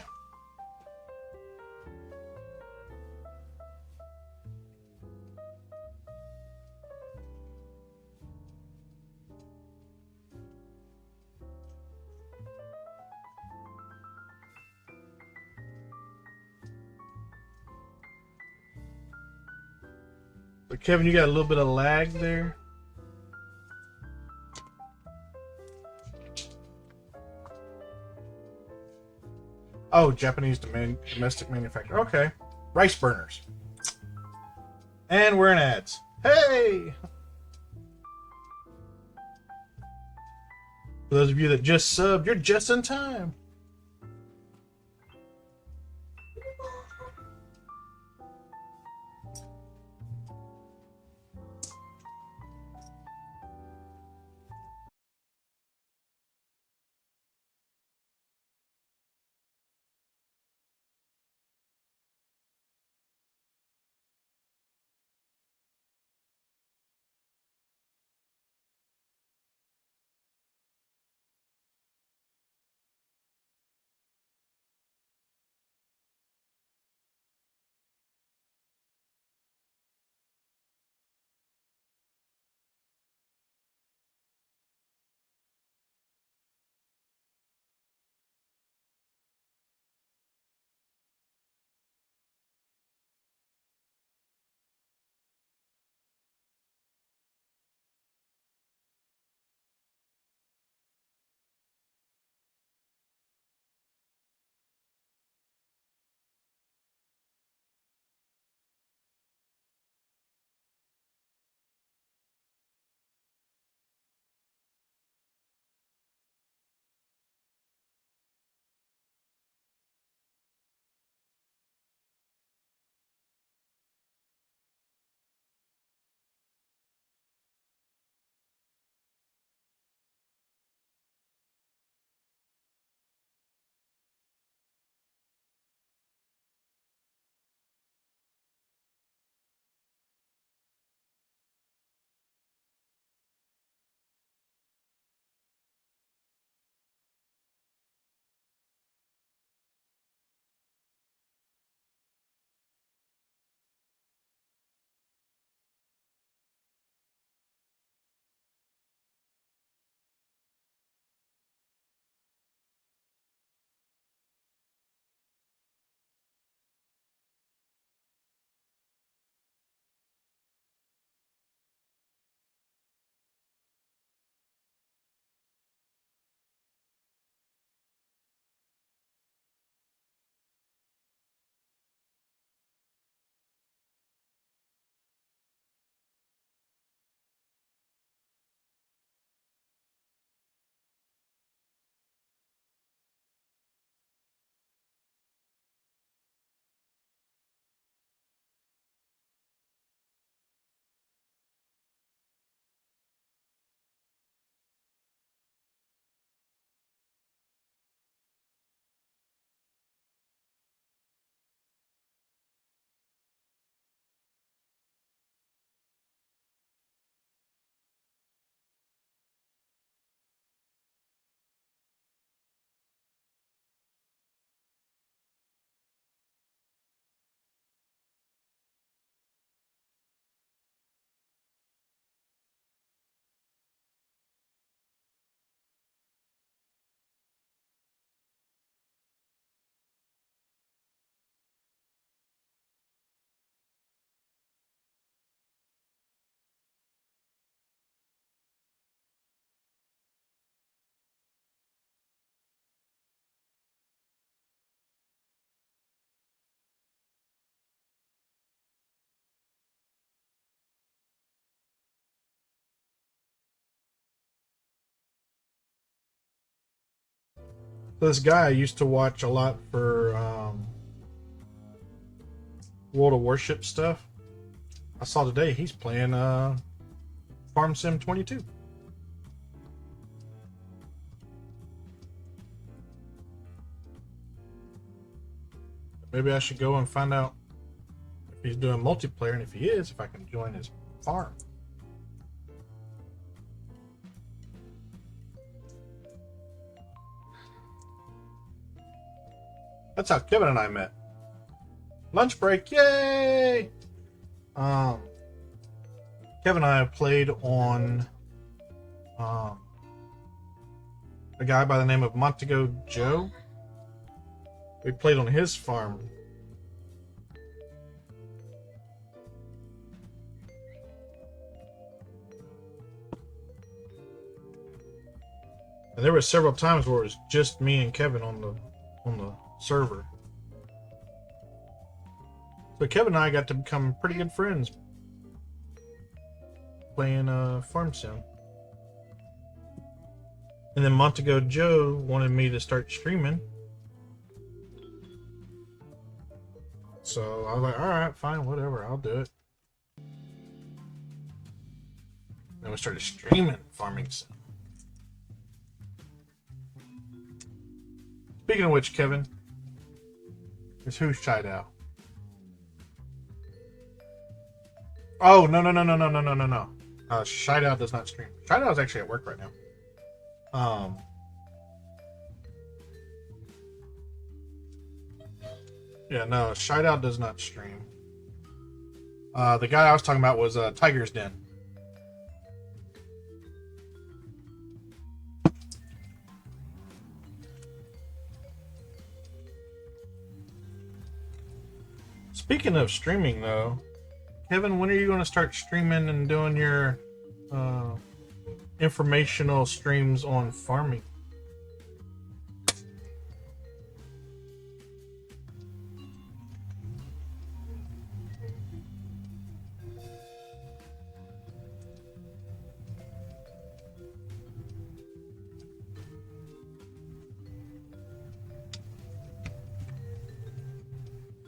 But Kevin, you got a little bit of lag there. Oh, Japanese domestic manufacturer. Okay. Rice burners. And we're in ads. Hey! For those of you that just subbed, you're just in time. So this guy I used to watch a lot for World of Warship stuff. I saw today he's playing Farm Sim 22. Maybe I should go and find out if he's doing multiplayer, and if he is, if I can join his farm. That's how Kevin and I met. Lunch break, yay! Kevin and I played on a guy by the name of Montego Joe. We played on his farm. And there were several times where it was just me and Kevin on the server. So Kevin and I got to become pretty good friends playing Farm Sim. And then Montego Joe wanted me to start streaming. So I was like, alright, fine, whatever, I'll do it. Then we started streaming Farming Sim. Speaking of which, Kevin, is who's Shied Out? Oh, no. Shied Out does not stream. Shied Out is actually at work right now. Yeah, no, Shied Out does not stream. The guy I was talking about was Tiger's Den. Speaking of streaming, though, Kevin, when are you going to start streaming and doing your informational streams on farming?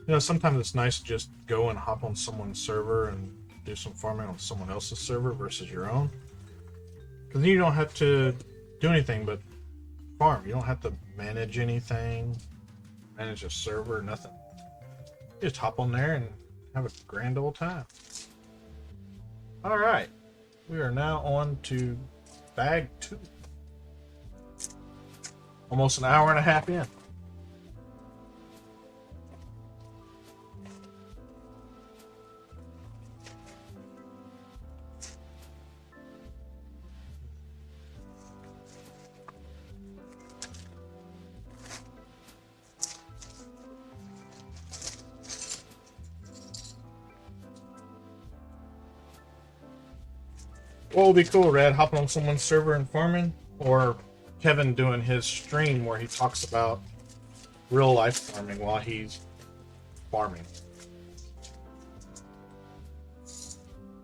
You know, sometimes it's nice to just go and hop on someone's server and do some farming on someone else's server versus your own. Because then you don't have to do anything but farm. You don't have to manage anything, manage a server, nothing. You just hop on there and have a grand old time. Alright, we are now on to bag 2. Almost an hour and a half in. What would be cool, Rad? Hopping on someone's server and farming? Or Kevin doing his stream where he talks about real life farming while he's farming?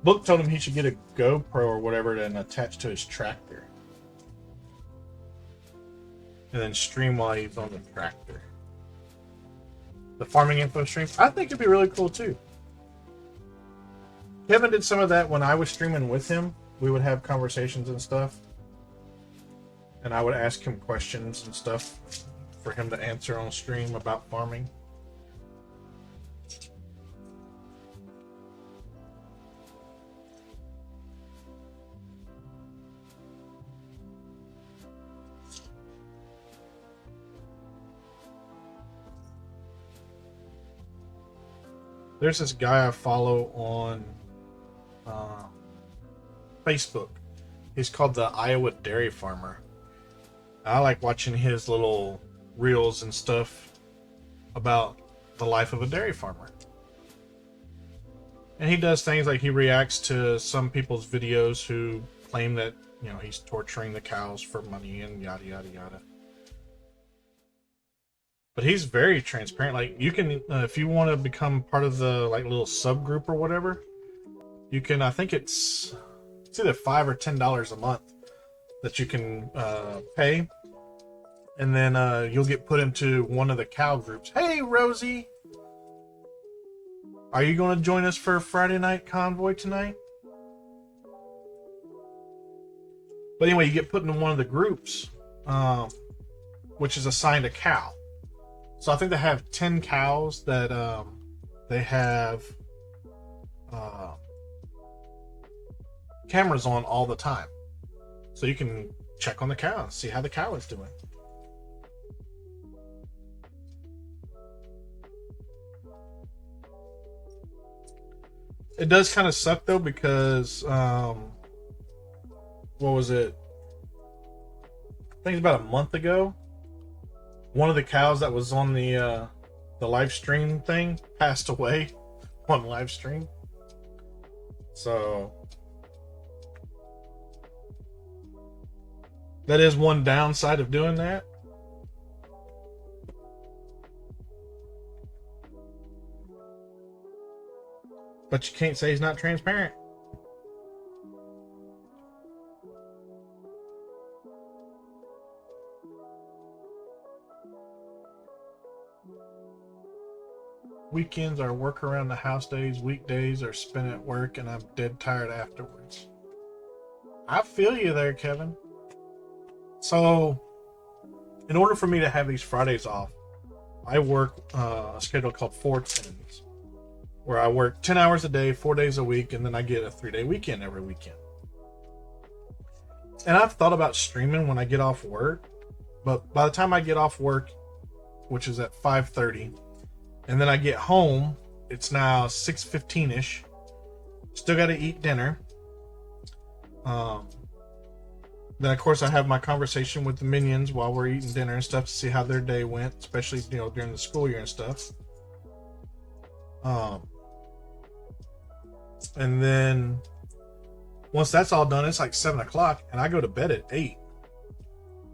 Book told him he should get a GoPro or whatever and attach to his tractor. And then stream while he's on the tractor. The farming info stream? I think it'd be really cool too. Kevin did some of that when I was streaming with him. We would have conversations and stuff. And I would ask him questions and stuff for him to answer on stream about farming. There's this guy I follow on Facebook. He's called the Iowa Dairy Farmer. I like watching his little reels and stuff about the life of a dairy farmer. And he does things like he reacts to some people's videos who claim that, you know, he's torturing the cows for money and yada yada yada. But he's very transparent. Like, you can, if you want to become part of the like little subgroup or whatever, you can. I think it's either $5 or $10 a month that you can pay, and then you'll get put into one of the cow groups. Hey, Rosie, are you going to join us for Friday night convoy tonight? But anyway, you get put into one of the groups, which is assigned a cow. So I think they have 10 cows that they have cameras on all the time. So you can check on the cow and see how the cow is doing. It does kind of suck though, because what was it? I think it's about a month ago. One of the cows that was on the live stream thing passed away on live stream. So that is one downside of doing that. But you can't say he's not transparent. Weekends are work around the house days. Weekdays are spent at work, and I'm dead tired afterwards. I feel you there, Kevin. So, in order for me to have these Fridays off, I work a schedule called 410s, where I work 10 hours a day, 4 days a week, and then I get a 3-day weekend every weekend. And I've thought about streaming when I get off work, but by the time I get off work, which is at 5:30, and then I get home, it's now 6:15-ish. Still got to eat dinner. Then, of course, I have my conversation with the minions while we're eating dinner and stuff to see how their day went, especially, during the school year and stuff. And then once that's all done, it's like 7 o'clock, and I go to bed at 8.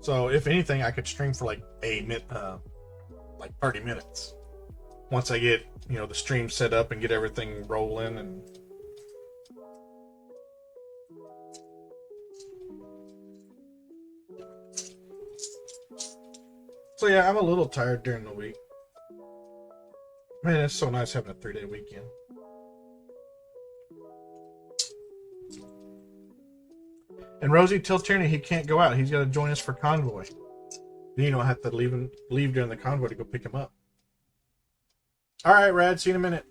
So if anything, I could stream for like 30 minutes. Once I get, the stream set up and get everything rolling. And so yeah, I'm a little tired during the week. Man, it's so nice having a 3-day weekend. And Rosie, tell Tierney he can't go out. He's got to join us for convoy. Then you don't have to leave during the convoy to go pick him up. All right, Rad. See you in a minute.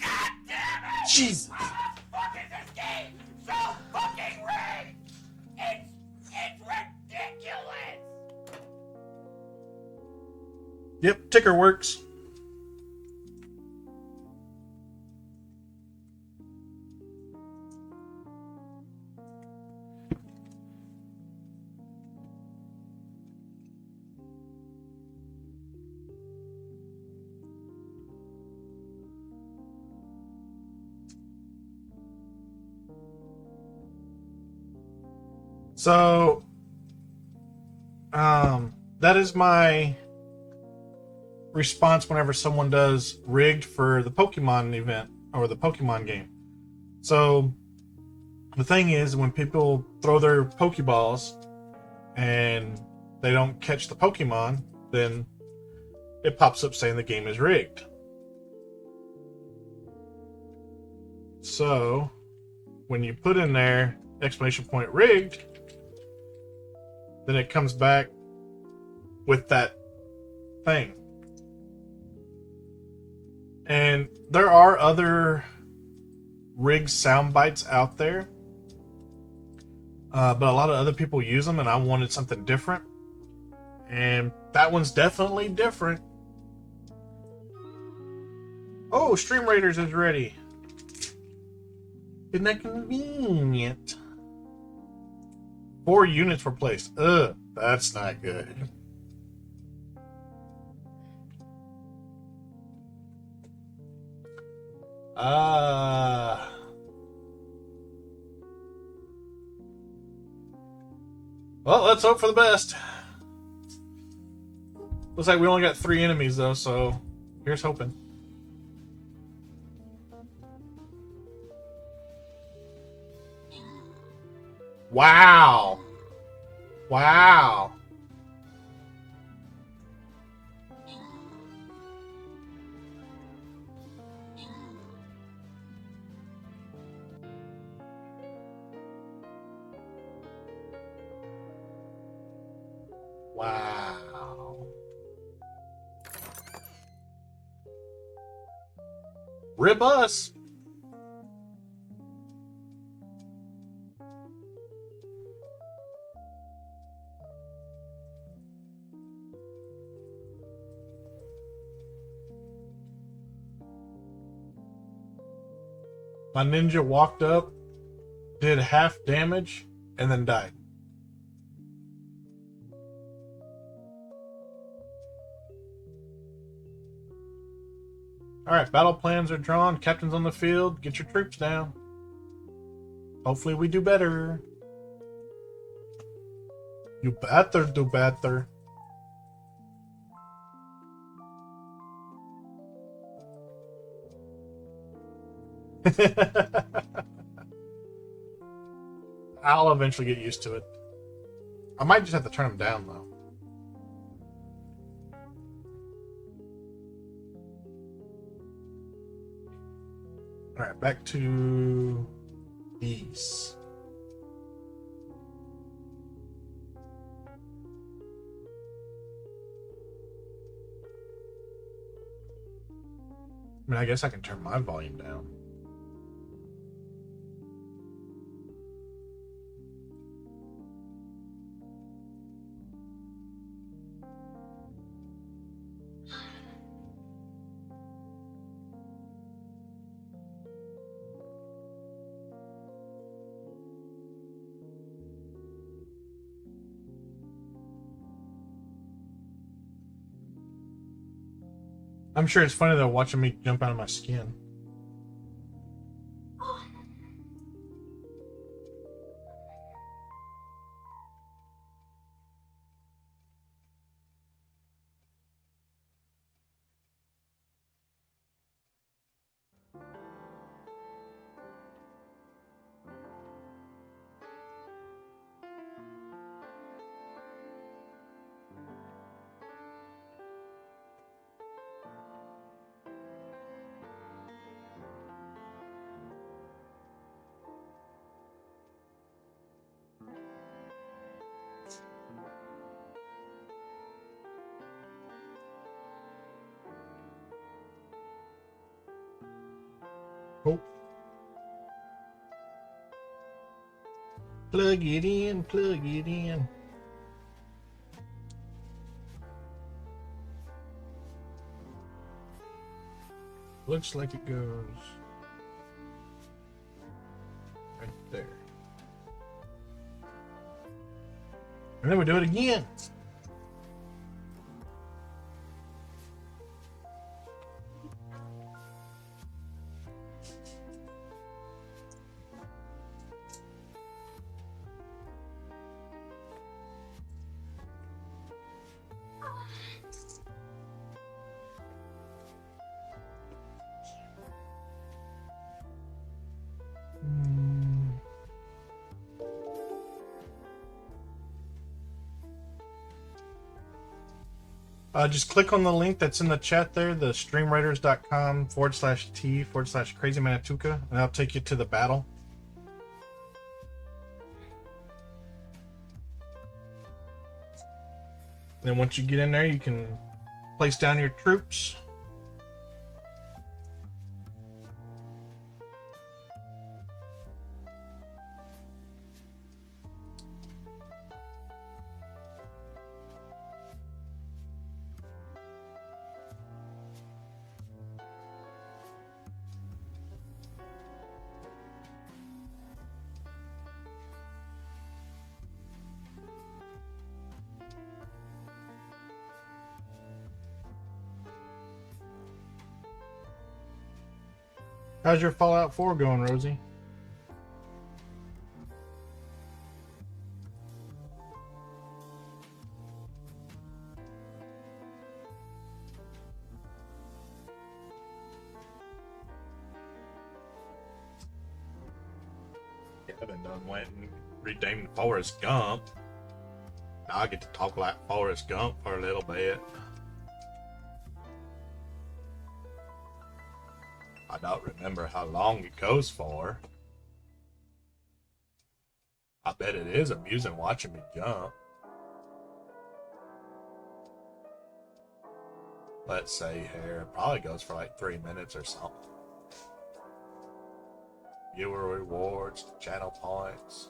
God damn it! Jesus. How the fuck is this game so fucking rigged? It's ridiculous. Yep, ticker works. So, that is my response whenever someone does rigged for the Pokemon event or the Pokemon game. So, the thing is, when people throw their Pokeballs and they don't catch the Pokemon, then it pops up saying the game is rigged. So, when you put in there exclamation point rigged, then it comes back with that thing. And there are other rigged sound bites out there, but a lot of other people use them, and I wanted something different. And that one's definitely different. Oh, Stream Raiders is ready. Isn't that convenient? 4 units were placed. Ugh, that's not good. Well, let's hope for the best. Looks like we only got 3 enemies though, so here's hoping. Wow. Wow. Wow. Rip us. My ninja walked up, did half damage, and then died. Alright, battle plans are drawn. Captain's on the field. Get your troops down. Hopefully we do better. You better do better. I'll eventually get used to it. I might just have to turn them down, though. Alright, back to these. I mean, I guess I can turn my volume down. I'm sure it's funny though watching me jump out of my skin. Oh. Plug it in, plug it in. Looks like it goes right there. And then we do it again. Just click on the link that's in the chat there, the streamwriters.com/T/Crazy Manituka, and that'll take you to the battle. Then once you get in there, you can place down your troops. How's your Fallout 4 going, Rosie? Kevin done went and redeemed Forrest Gump. Now I get to talk like Forrest Gump for a little bit. I don't remember how long it goes for. I bet it is amusing watching me jump. Let's say here, it probably goes for like 3 minutes or something. Viewer rewards, channel points.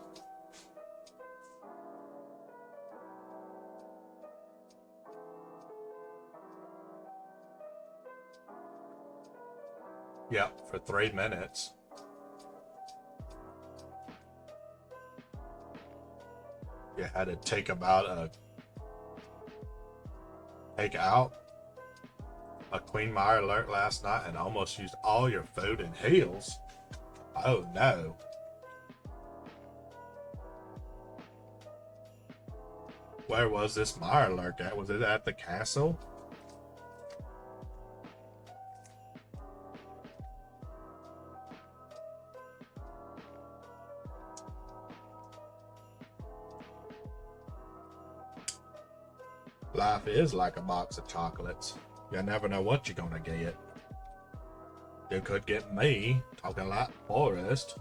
Yep, for 3 minutes. You had to take out a Queen Mire alert last night and almost used all your food and heals. Oh no. Where was this Mire alert at? Was it at the castle? Life is like a box of chocolates. You never know what you're gonna get. You could get me talking like Forrest.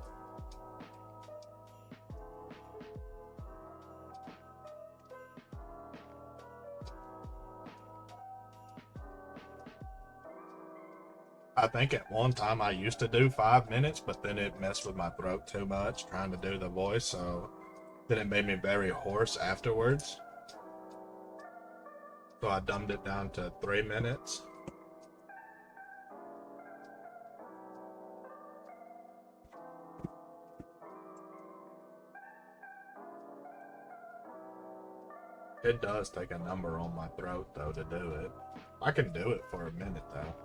I think at one time I used to do 5 minutes, but then it messed with my throat too much trying to do the voice, so then it made me very hoarse afterwards. So I dumbed it down to 3 minutes. It does take a number on my throat though to do it. I can do it for a minute though.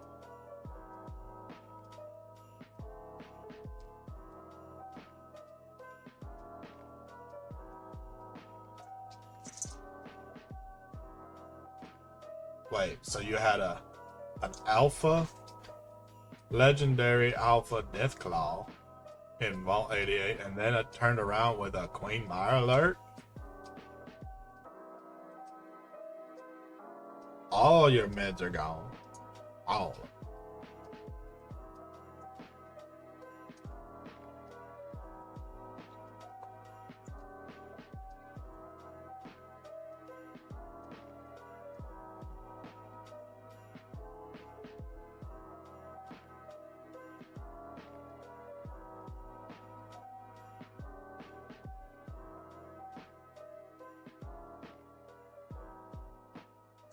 Wait, so you had an alpha, legendary alpha Deathclaw in Vault 88, and then it turned around with a Queen Mire alert? All your meds are gone. All of them.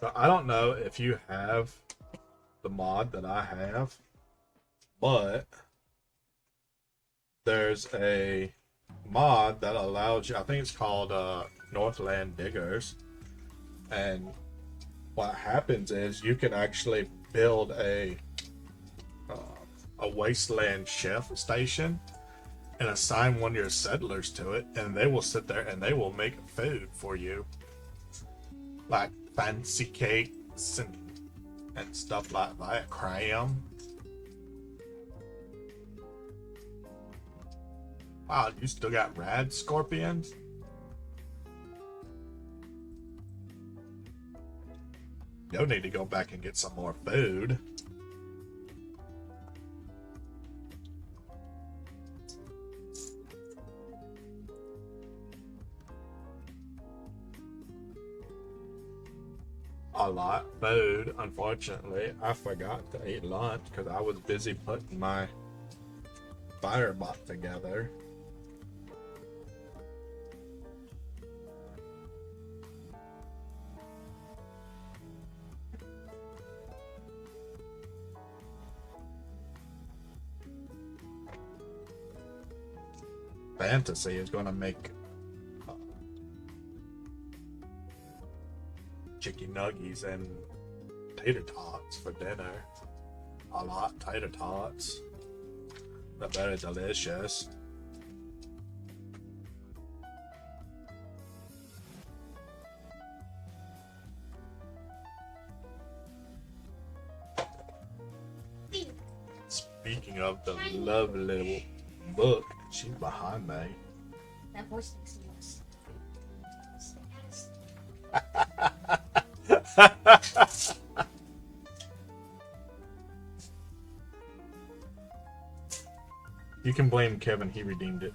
So I don't know if you have the mod that I have, but there's a mod that allows you, I think it's called Northland Diggers, and what happens is you can actually build a wasteland chef station and assign one of your settlers to it, and they will sit there and they will make food for you, like fancy cakes and stuff like that, cram. Wow, you still got rad scorpions? You'll need to go back and get some more food. A lot of food. Unfortunately, I forgot to eat lunch because I was busy putting my firebot together. Fantasy is going to make chicken nuggies and tater tots for dinner. A lot tater tots. They're very delicious. Speaking of the lovely little book, she's behind me. That voice makes me You can blame Kevin. He redeemed it.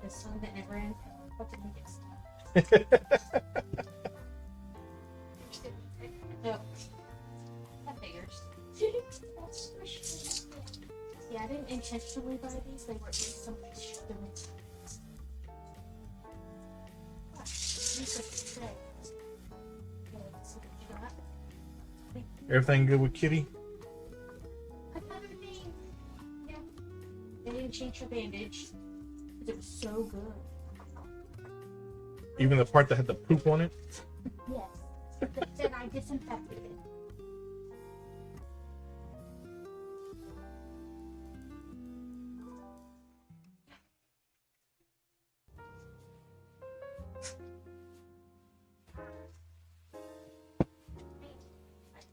The song that never ends. What did we just No. That figures. Yeah, I didn't intentionally buy these. They were some shipments. These are today. Everything good with Kitty? I got everything. Yeah. They didn't change her bandage. Because it was so good. Even the part that had the poop on it? Yes. That said I disinfected it.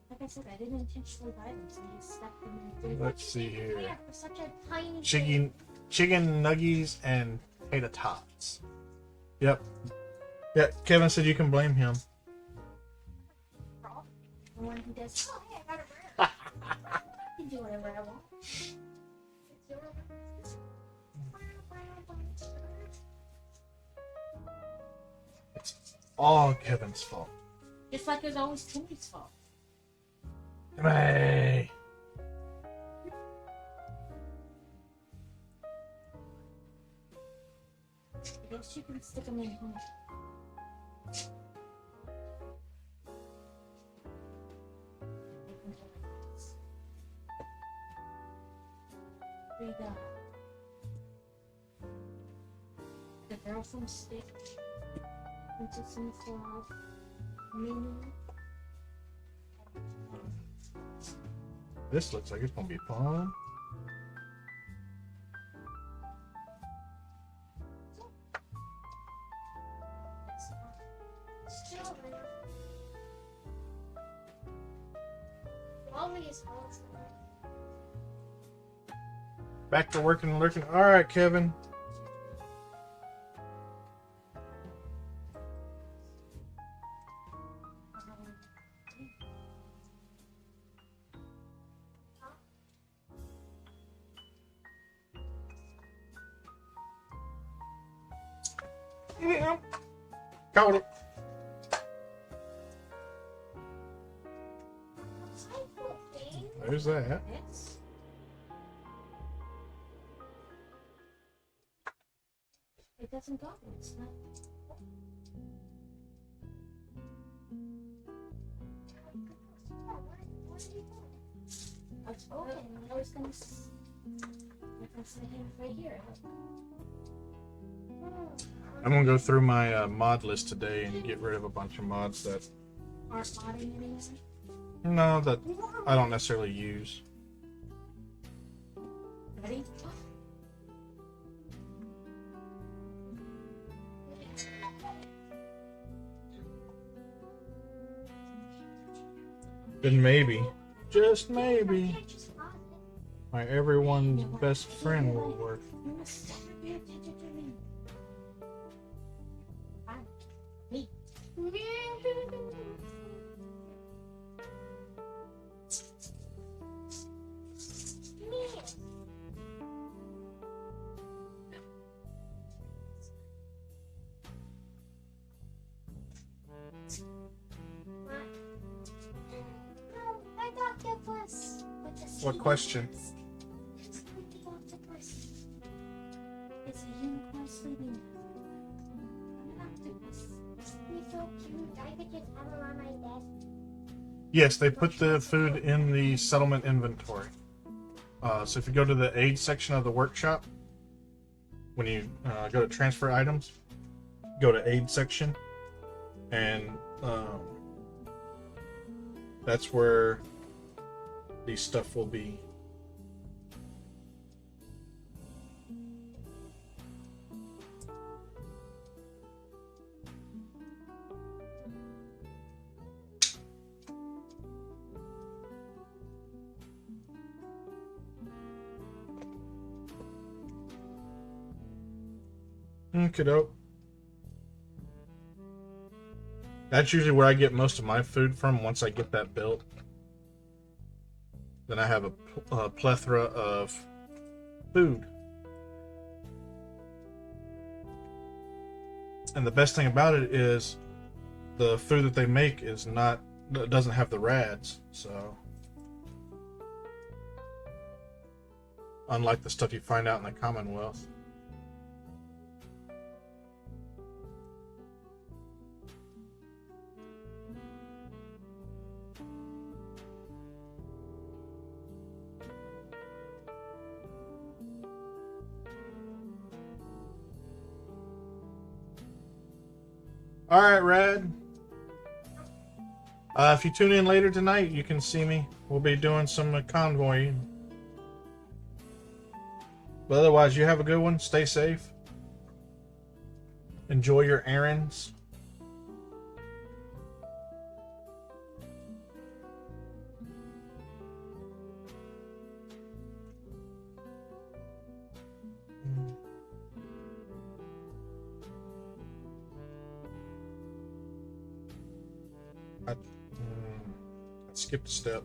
Like I said, I didn't intentionally buy them, so I just stuck them in. Let's see here. Yeah, for such a tiny Chicken nuggies and potato tots. Yep. Yeah, Kevin said you can blame him. The one who does, oh, hey, I got a bird. I can do whatever I want. It's your It's all Kevin's fault. Just like it's always Timmy's fault. Hey. I guess you can stick them in here. We got the girl from Stitch, Princess and the Frog, Minnie. This looks like it's gonna be fun. Strawberry. Lovely as well. Back to working and lurking. All right, Kevin. Yeah. Caught it. There's that. Yes. It doesn't go. It's not. It's open. I was gonna say him right here. I'm gonna go through my mod list today and get rid of a bunch of mods that Aren't modding anymore. no that I don't necessarily use. Ready? Then maybe, just maybe, my everyone's best friend will work. What question? It's a unicorn sleeping. An octopus. He's so cute. I could just have him on my desk. Yes, they put the food in the settlement inventory. So if you go to the aid section of the workshop, when you go to transfer items, go to aid section, and that's where the stuff will be. Okey-doke. That's usually where I get most of my food from once I get that built. Then I have a plethora of food. And the best thing about it is the food that they make is not, doesn't have the rads. So unlike the stuff you find out in the Commonwealth. All right, Rad. If you tune in later tonight, you can see me. We'll be doing some convoying. But otherwise, you have a good one. Stay safe. Enjoy your errands. I skipped a step.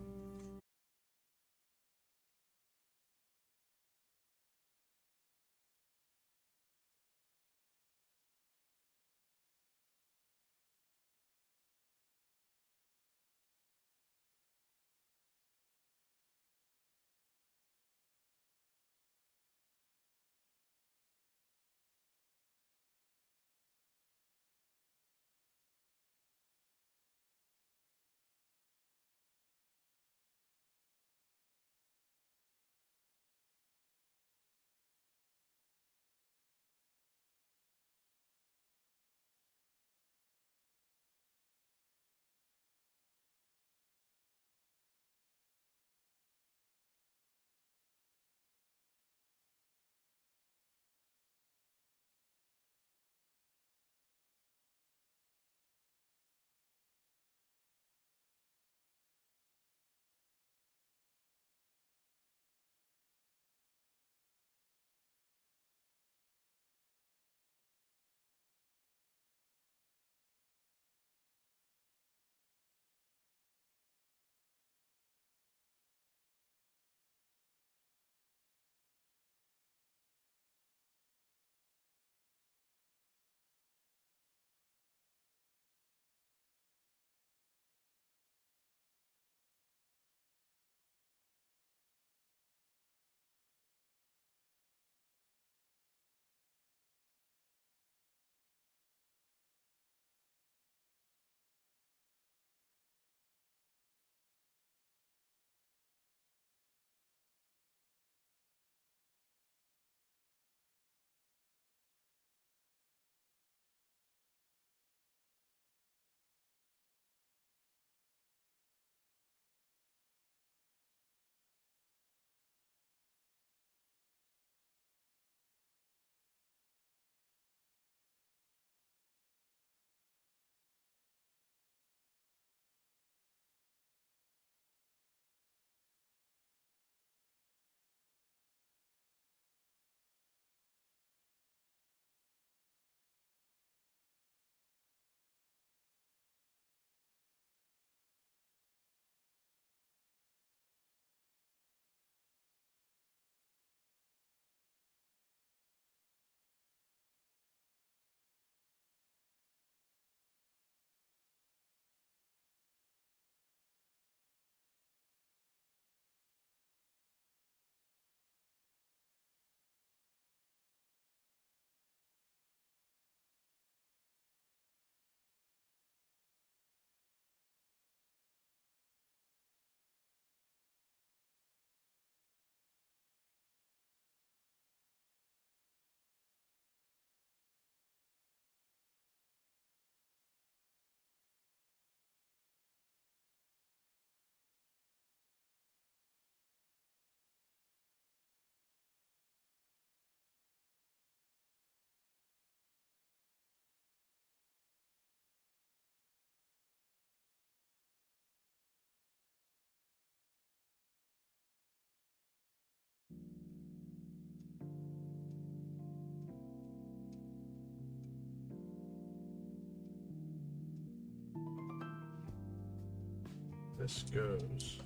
this goes.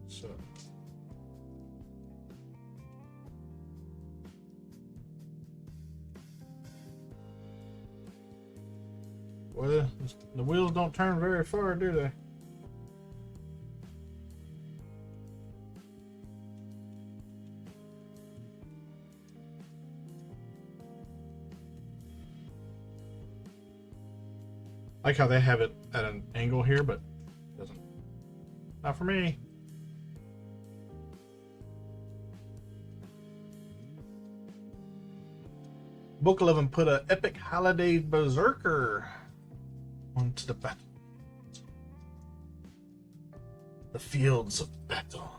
So. Well, the wheels don't turn very far, do they? I like how they have it at an angle here, but it doesn't. Not for me. Book 11 put a epic holiday berserker onto the battle. The fields of battle.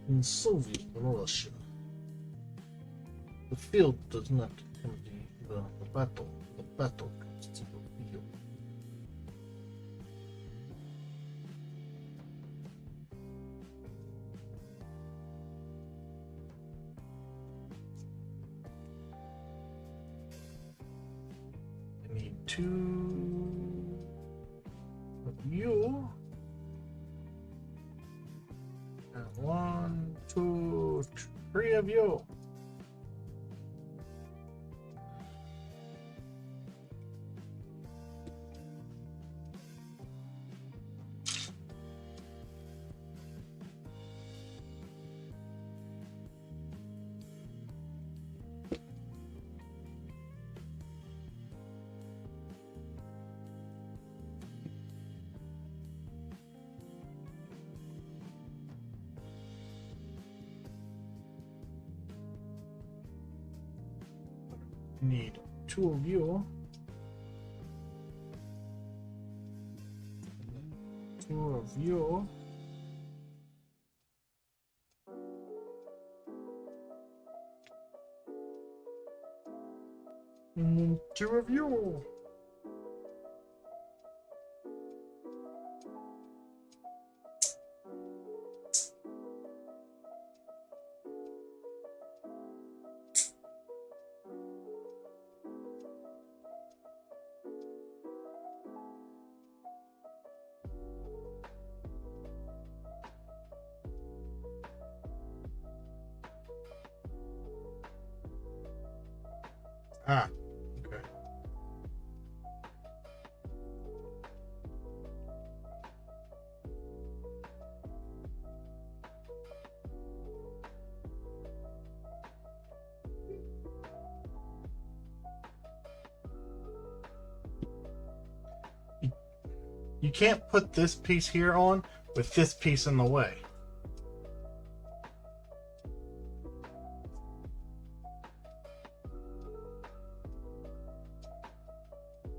In Soviet Russia, the field does not empty the battle. The battle comes to the field. I need 2 of you. And 1, 2, 3 of you. Need 2 of you. 2 of you. And then 2 of you. Ah, okay. You can't put this piece here on with this piece in the way.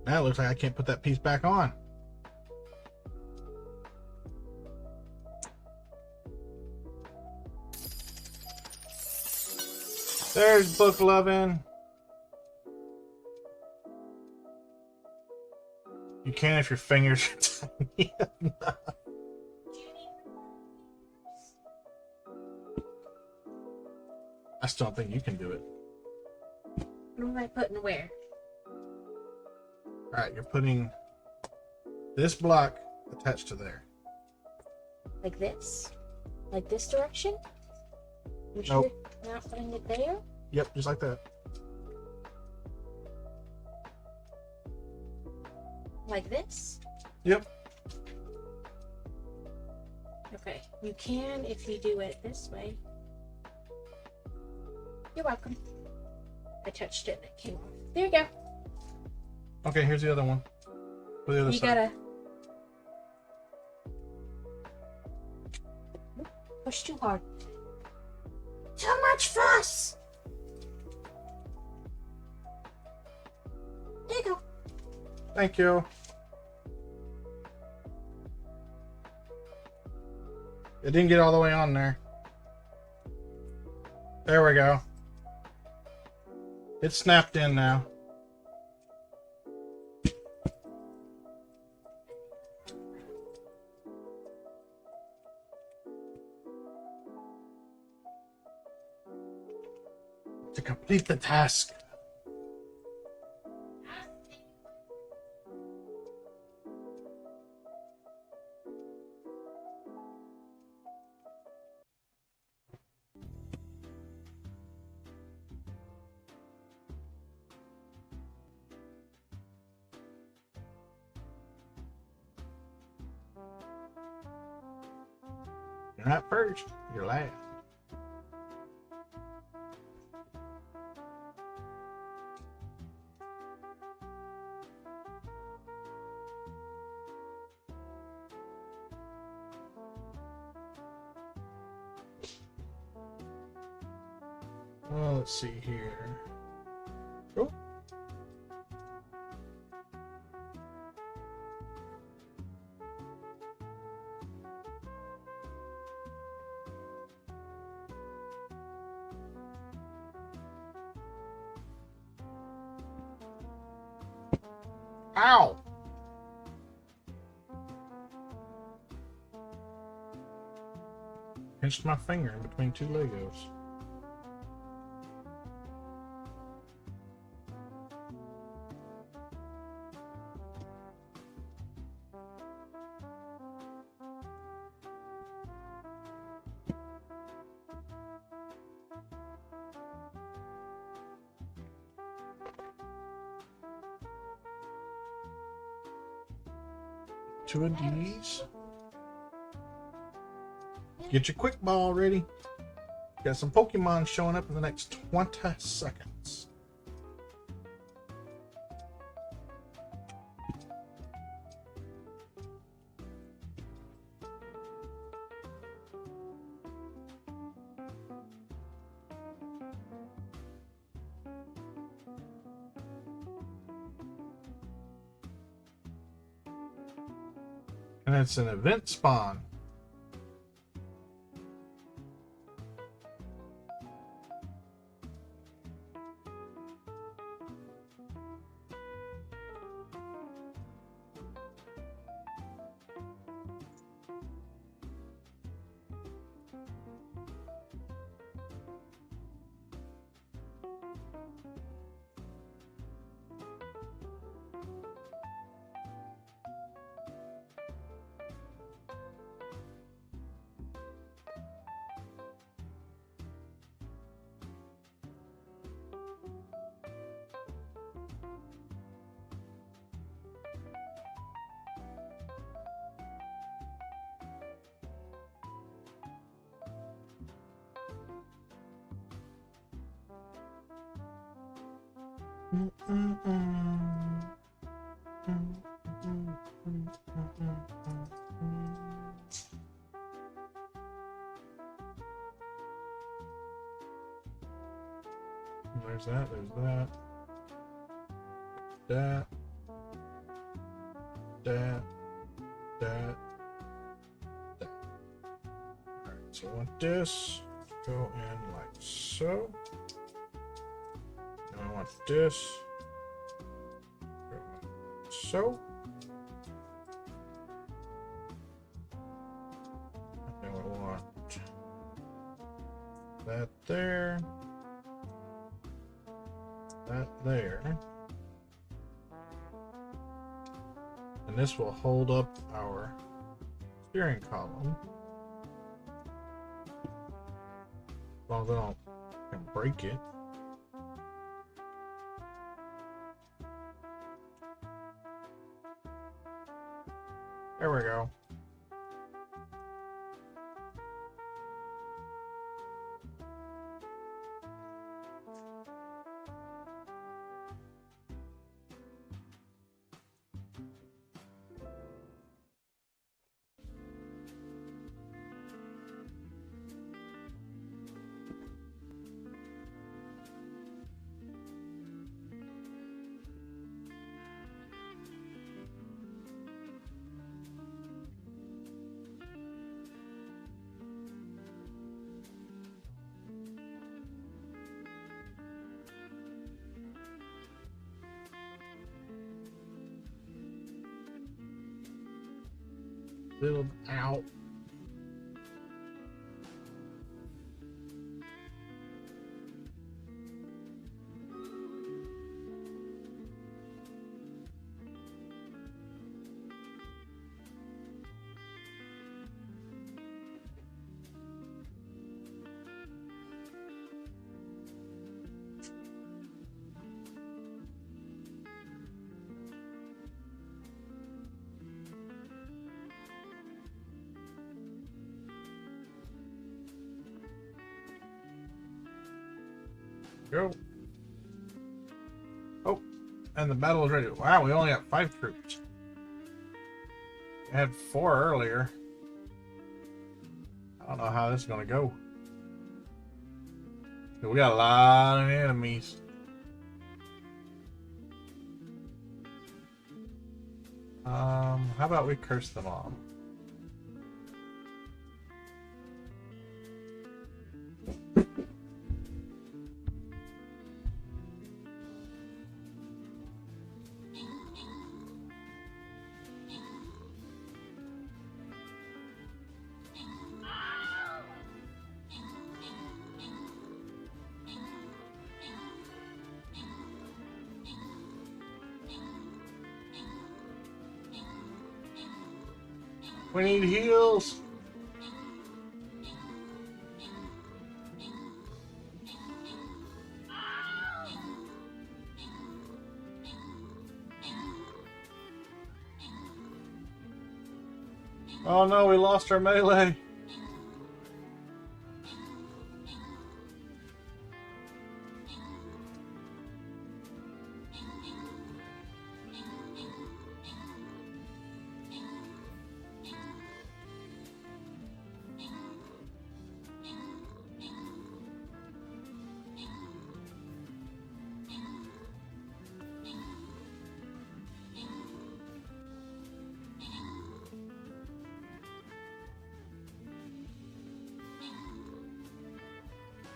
Now it looks like I can't put that piece back on. There's book loving. You can if your fingers are tiny enough. I still don't think you can do it. What am I putting where? Alright, you're putting this block attached to there. Like this? Like this direction? You Nope. sure you're not putting it there? Yep, just like that. Like this? Yep. Okay. You can if you do it this way. You're welcome. I touched it and it came off. There you go. Okay, here's the other one. For the other You side. gotta. Push too hard. Too much fuss! There you go. Thank you. It didn't get all the way on there. There we go. It's snapped in now. To complete the task. You're not first, you're last. Well, let's see here. Oh. Ow! Pinched my finger in between two Legos. Two of these. Get your quick ball ready. Got some Pokemon showing up in the next 20 seconds. And it's an event spawn. There's that, that, that. Alright, so I want this to go in like so. Now I want this go in like so. And then we want that there. That there. And this will hold up our steering column. As long as I don't can break it. There we go. Little ow. Go. Oh, and the battle is ready. Wow, we only got 5 troops. We had 4 earlier. I don't know how this is gonna go. We got a lot of enemies. How about we curse them all? We need heals. Oh no, we lost our melee.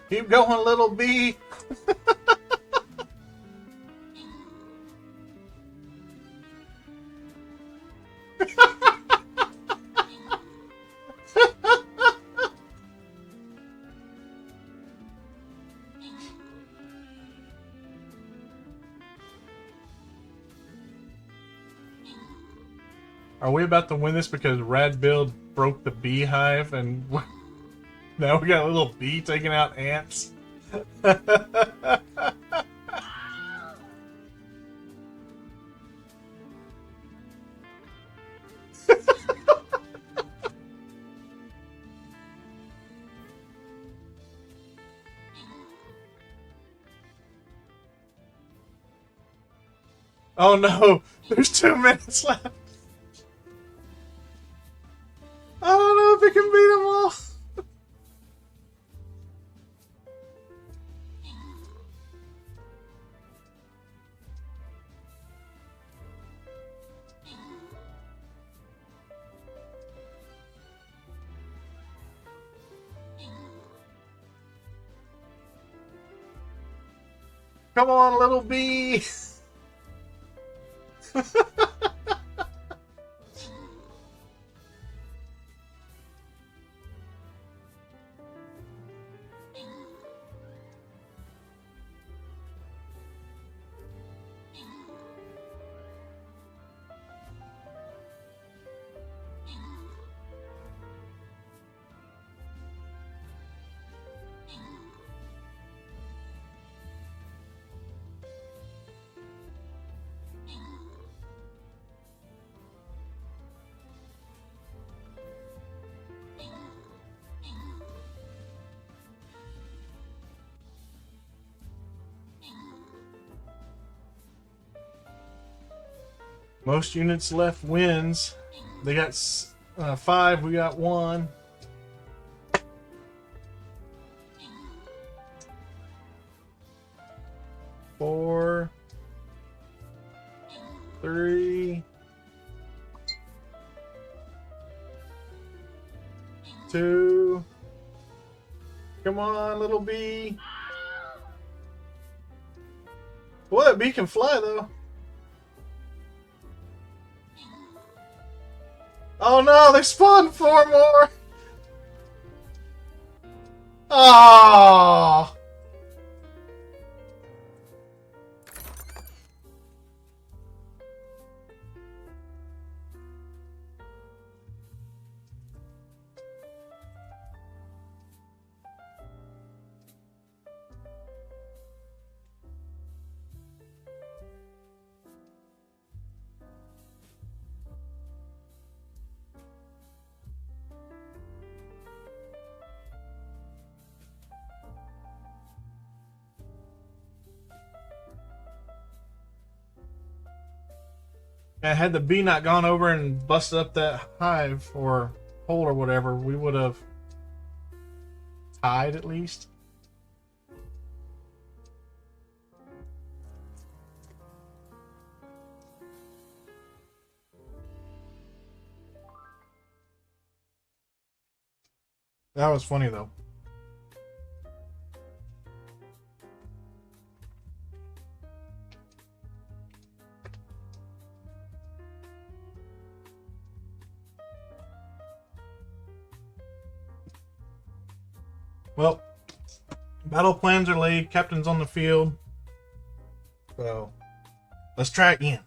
Keep going, little bee. Are we about to win this because Rad Build broke the beehive and now we got a little bee taking out ants? Oh no, there's 2 minutes left. I don't know if it can beat them all. Come on, little bee. Most units left wins. They got 5, we got 1. Four, 3, 2. Come on, little bee. Boy, that bee can fly though. Oh no, they spawned 4 more! Oh! And had the bee not gone over and busted up that hive or hole or whatever, we would have tied at least. That was funny though. Well, battle plans are laid, captain's on the field. So, let's try again.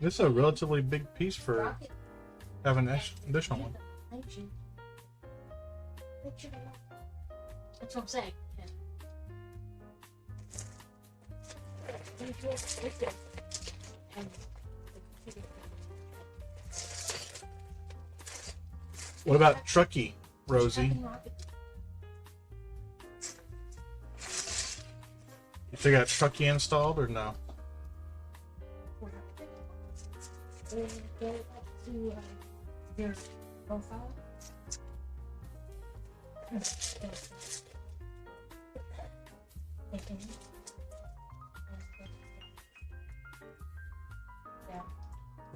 This is a relatively big piece for having an additional one. That's what I'm saying. What about Truckee, Rosie? You still got Truckee installed or no? Go back to your profile. This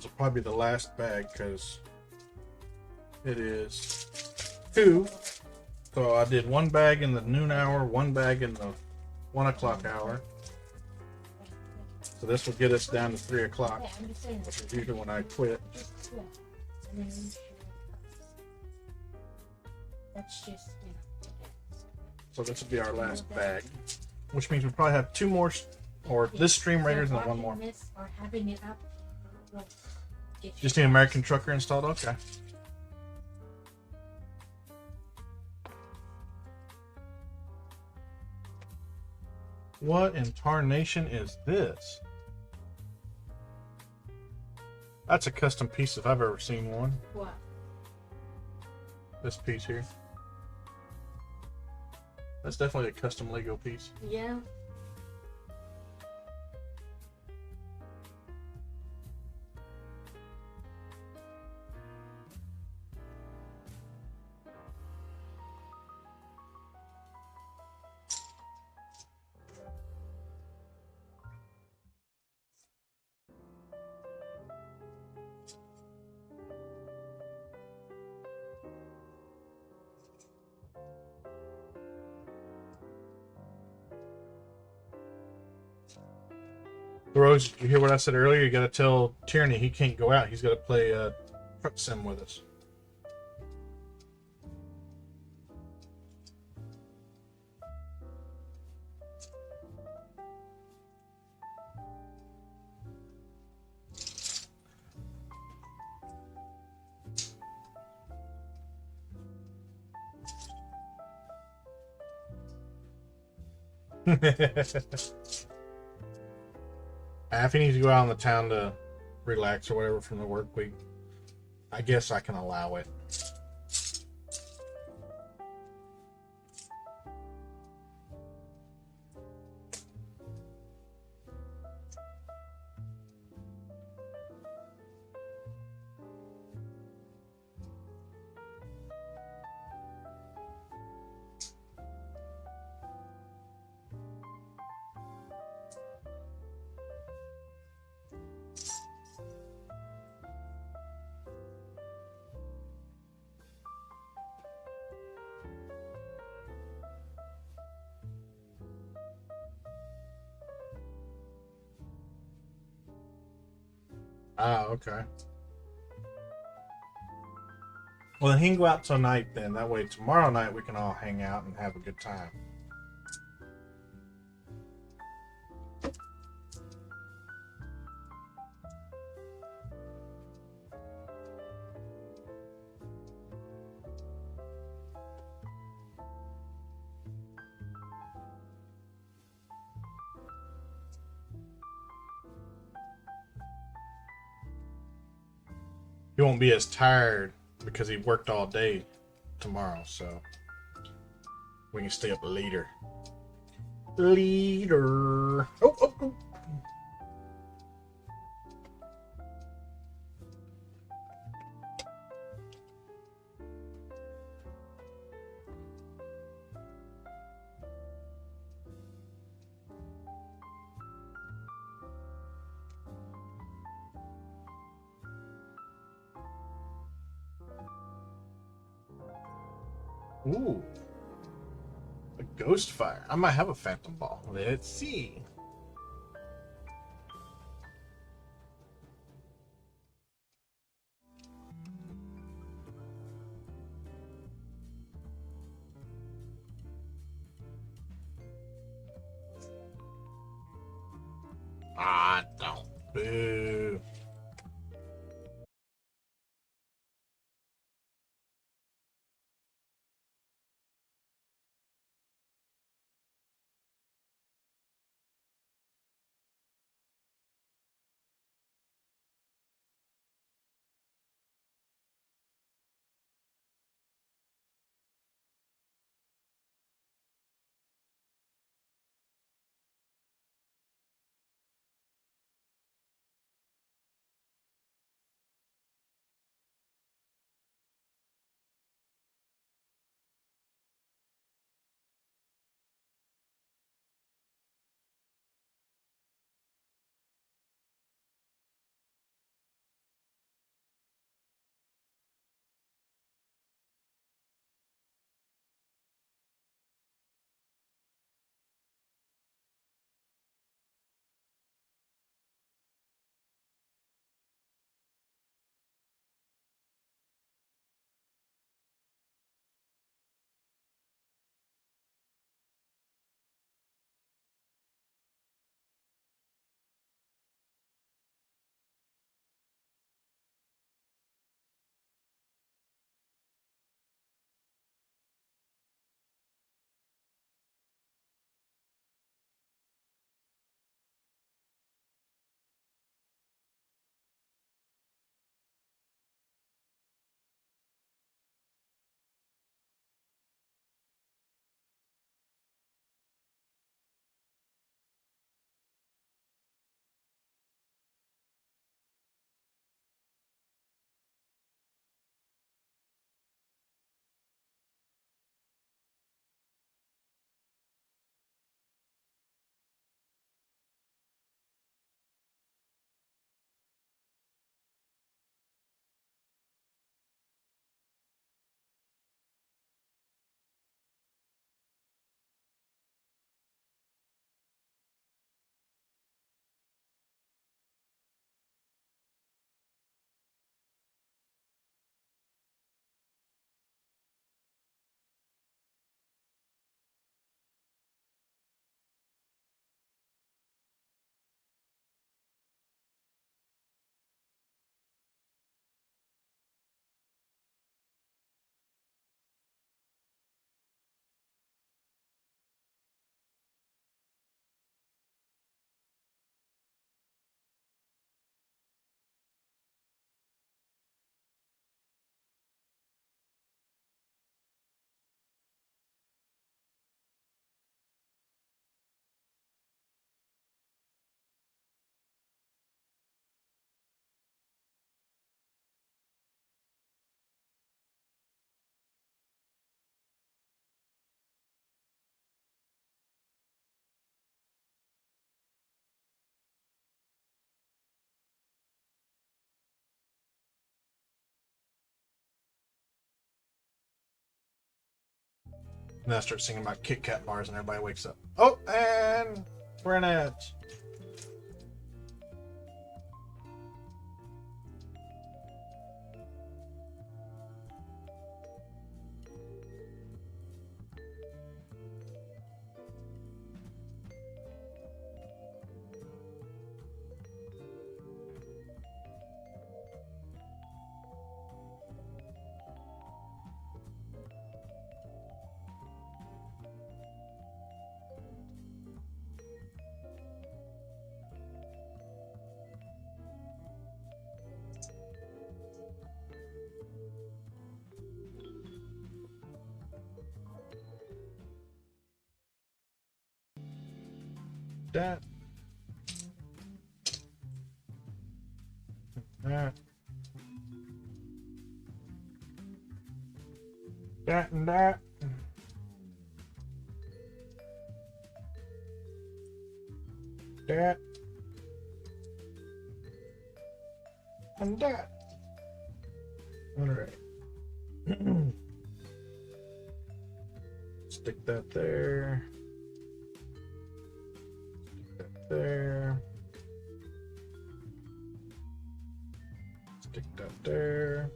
will probably be the last bag because it is 2. So I did 1 bag in the noon hour, 1 bag in the 1 o'clock hour. So this will get us down to 3 o'clock, which is usually when I quit. That's just, So this will be our last bag, which means we probably have 2 more, or this stream raiders and then 1 more. Or having it up, Just the American Trucker installed? Okay. What in tarnation is this? That's a custom piece if I've ever seen one. What? This piece here. That's definitely a custom Lego piece. Yeah. Rose, did you hear what I said earlier? You gotta tell Tierney he can't go out. He's gotta play truck sim with us. If he needs to go out in the town to relax or whatever from the work week, I guess I can allow it. Ah, okay. Well, then he can go out tonight then. That way tomorrow night we can all hang out and have a good time. He won't be as tired because he worked all day tomorrow, so we can stay up later. Later. Oh, oh, oh. Ooh. A ghost fire. I might have a phantom ball. Let's see. Ah, don't. Boo. And then I start singing about Kit Kat bars, and everybody wakes up. Oh, and we're in ads. That. That. That and that. That. And that. Alright. Stick that there. Stick that there. Stick that there.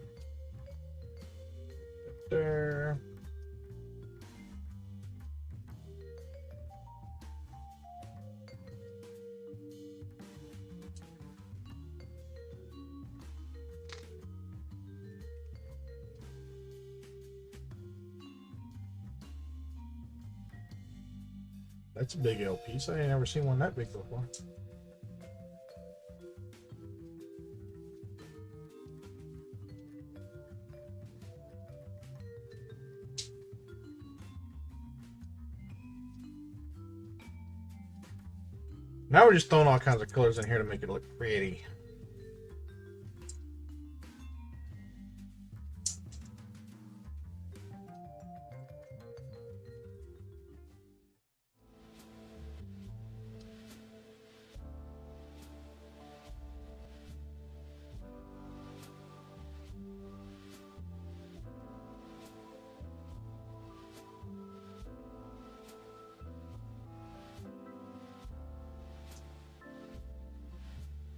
There. That's a big L piece. I ain't never seen one that big before. Now we're just throwing all kinds of colors in here to make it look pretty.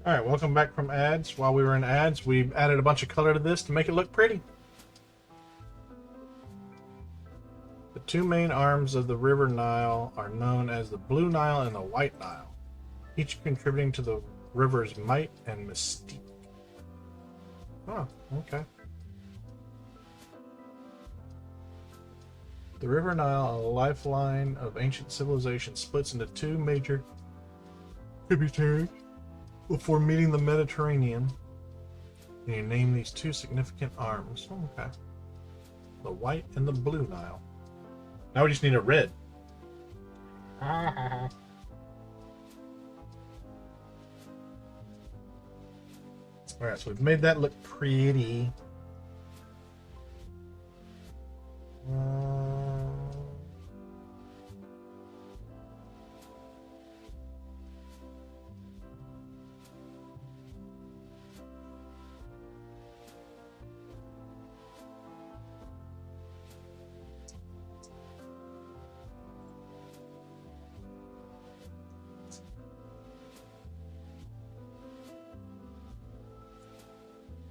Alright, welcome back from ads. While we were in ads, we added a bunch of color to this to make it look pretty. The two main arms of the River Nile are known as the Blue Nile and the White Nile, each contributing to the river's might and mystique. Oh, okay. The River Nile, a lifeline of ancient civilization, splits into two major tributaries before meeting the Mediterranean. And you name these two significant arms. Okay. The White and the Blue Nile. Now we just need a red. Alright, so we've made that look pretty.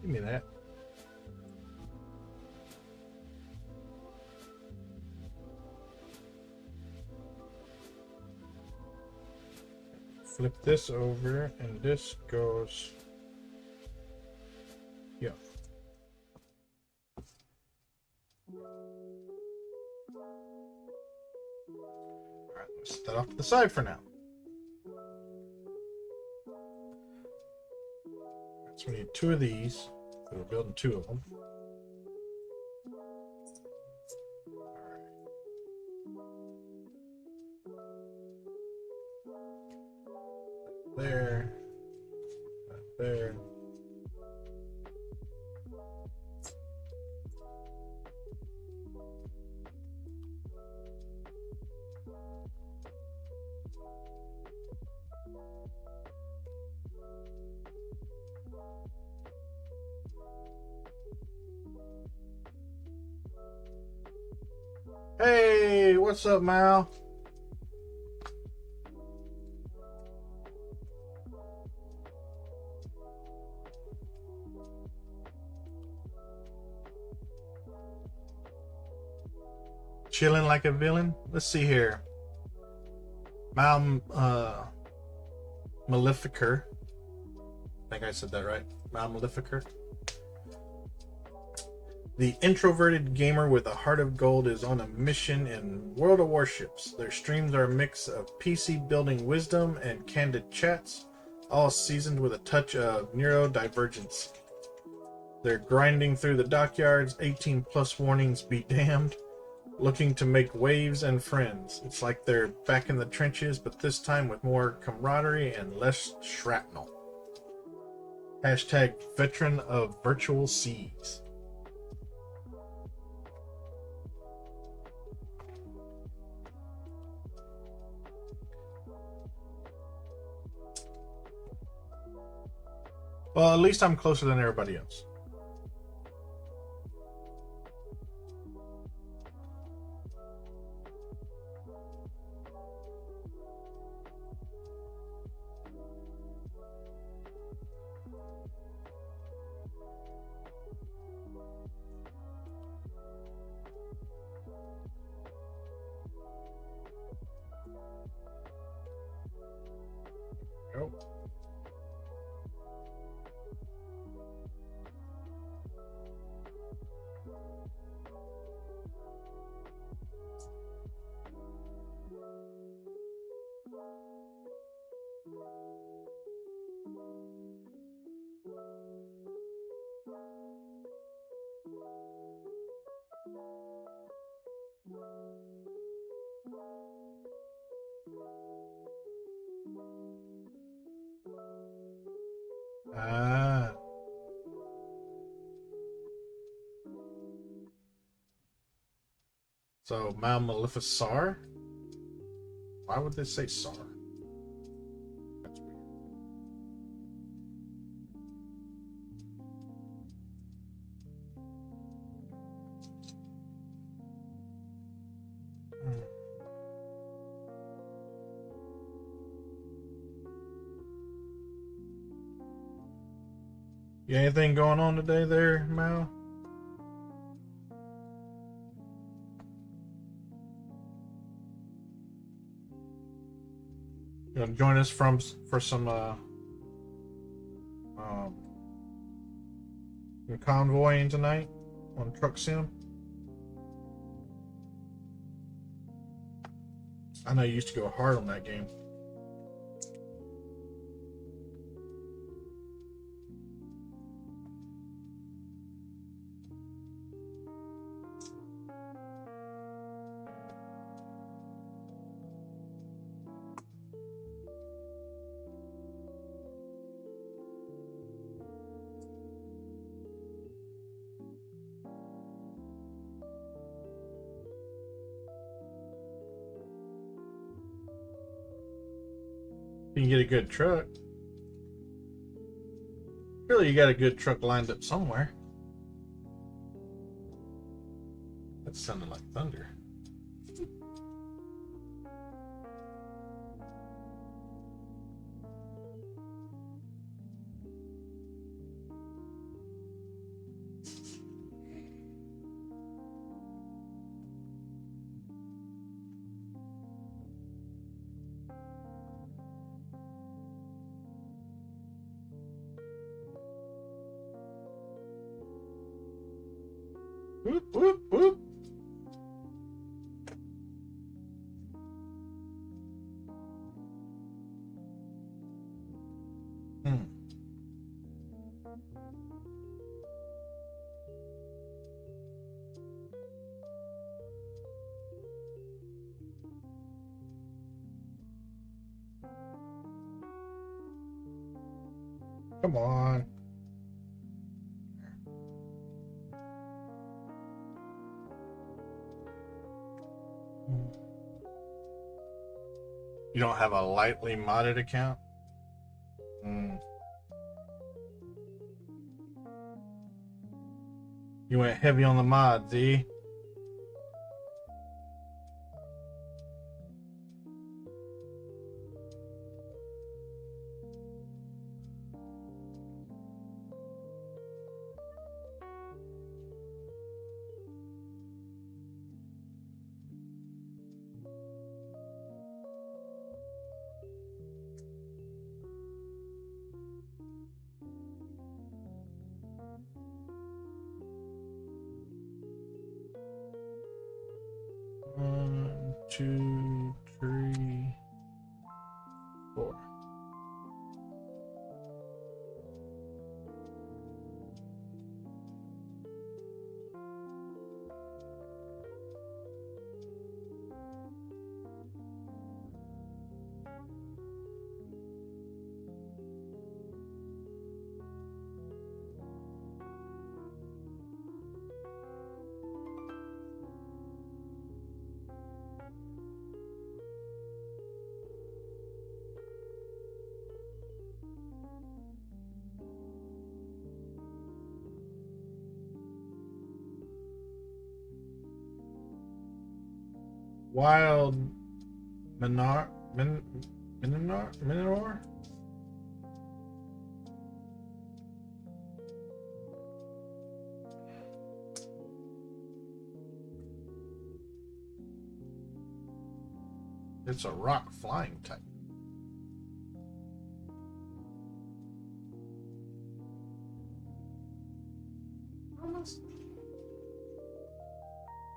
Give me that. Flip this over and this goes here. Alright, let's set that off to the side for now. Alright, so we need two of these. We're building two of them. There, that there. Hey, what's up, Mal? Chilling like a villain? Let's see here. Mal Maleficer. I think I said that right. Mal Maleficer. The introverted gamer with a heart of gold is on a mission in World of Warships. Their streams are a mix of PC building wisdom and candid chats, all seasoned with a touch of neurodivergence. They're grinding through the dockyards, 18 plus warnings be damned, looking to make waves and friends. It's like they're back in the trenches, but this time with more camaraderie and less shrapnel. Hashtag veteran of virtual seas. Well, at least I'm closer than everybody else. Nope. Ah. So, Mal Maleficar? Why would they say SAR? That's weird. You got anything going on today there, Mal? You want to join us for some convoying tonight on Truck Sim? I know you used to go hard on that game. You can get a good truck. Surely you got a good truck lined up somewhere. That sounded like thunder. Whoop, whoop, whoop. Come on. You don't have a lightly modded account? You went heavy on the mods, eh? 2, 3, 4. Wild Minotaur? It's a rock flying type. Almost.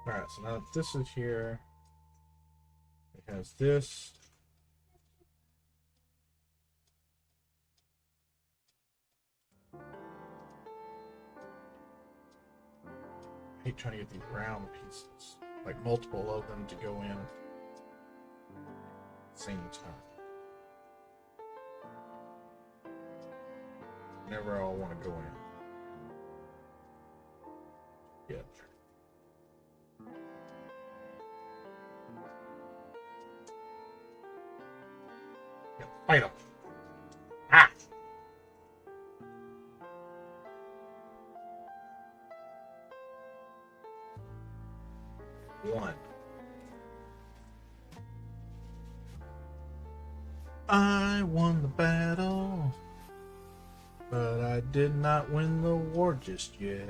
Alright, so now that this is here, it has this. I hate trying to get these round pieces, like multiple of them to go in at the same time. Never all want to go in. Yeah. Fight him. Ah! One. I won the battle, but I did not win the war just yet.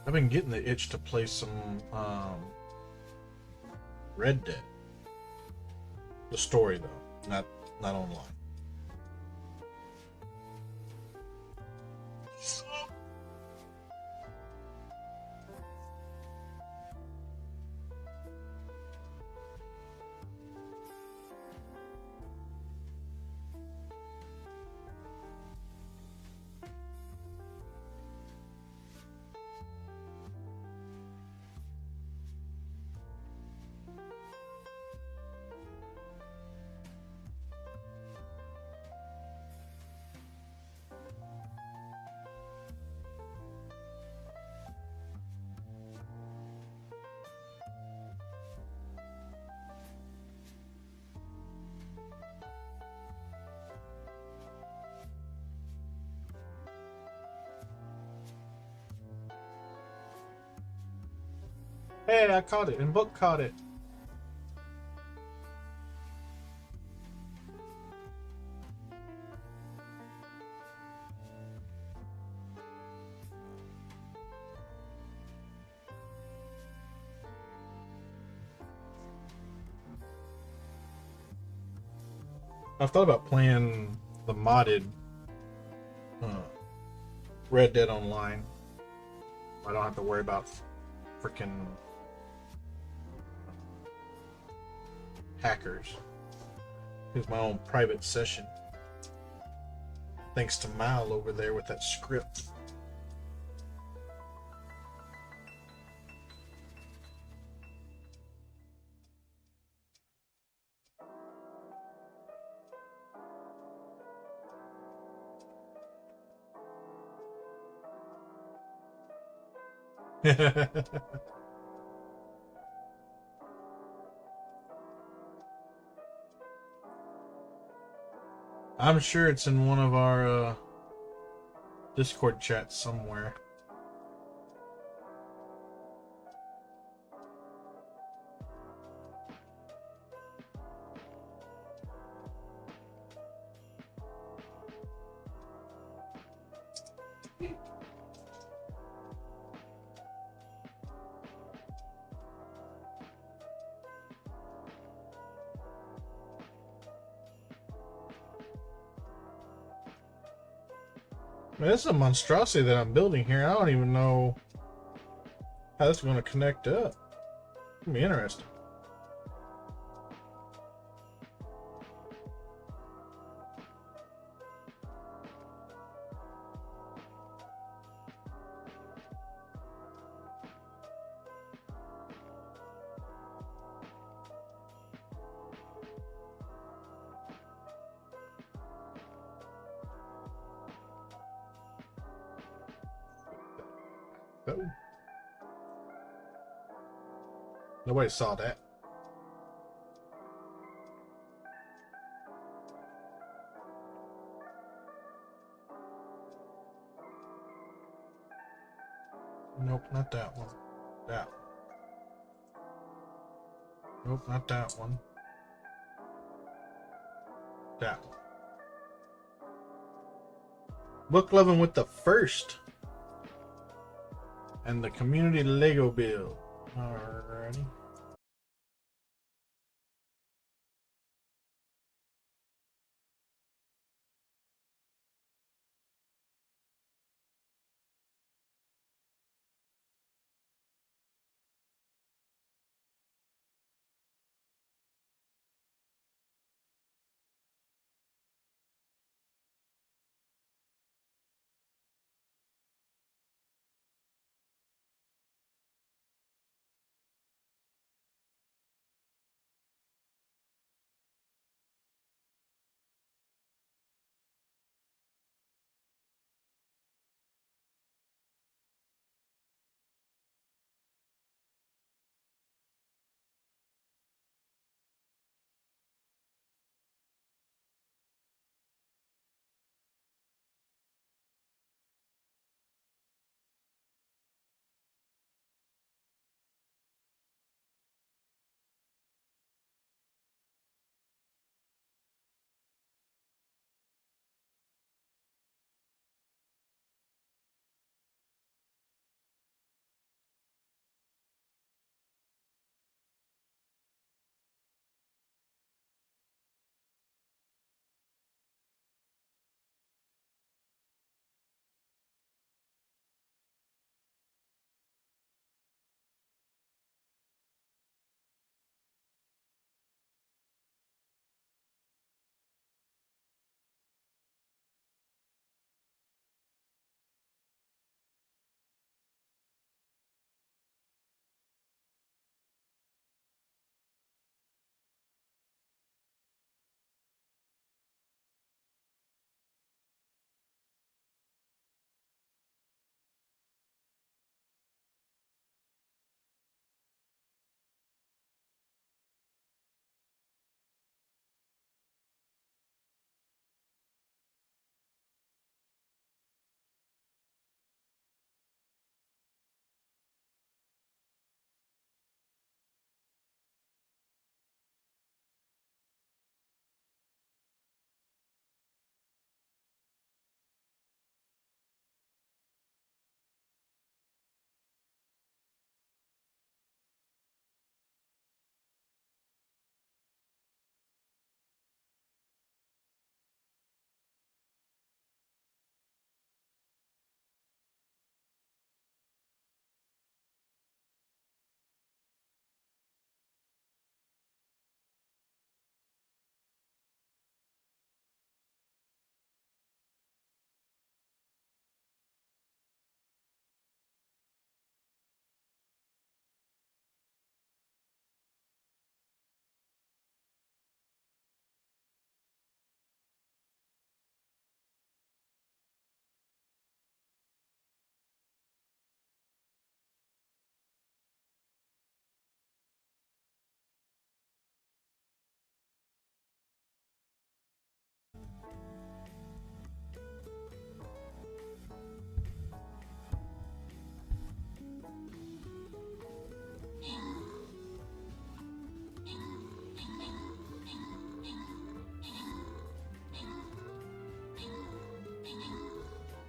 I've been getting the itch to play some Red Dead. The story though, not online. Hey, I caught it, and Book caught it. I've thought about playing the modded Red Dead Online. I don't have to worry about freaking hackers. Here's my own private session. Thanks to Mal over there with that script. I'm sure it's in one of our Discord chats somewhere. Man, this is a monstrosity that I'm building here. I don't even know how this is going to connect up. It's going to be interesting. Oh. Nobody saw that. Nope, not that one. That one. Nope, not that one. That one. Book loving with the first. And the community Lego build. Alrighty.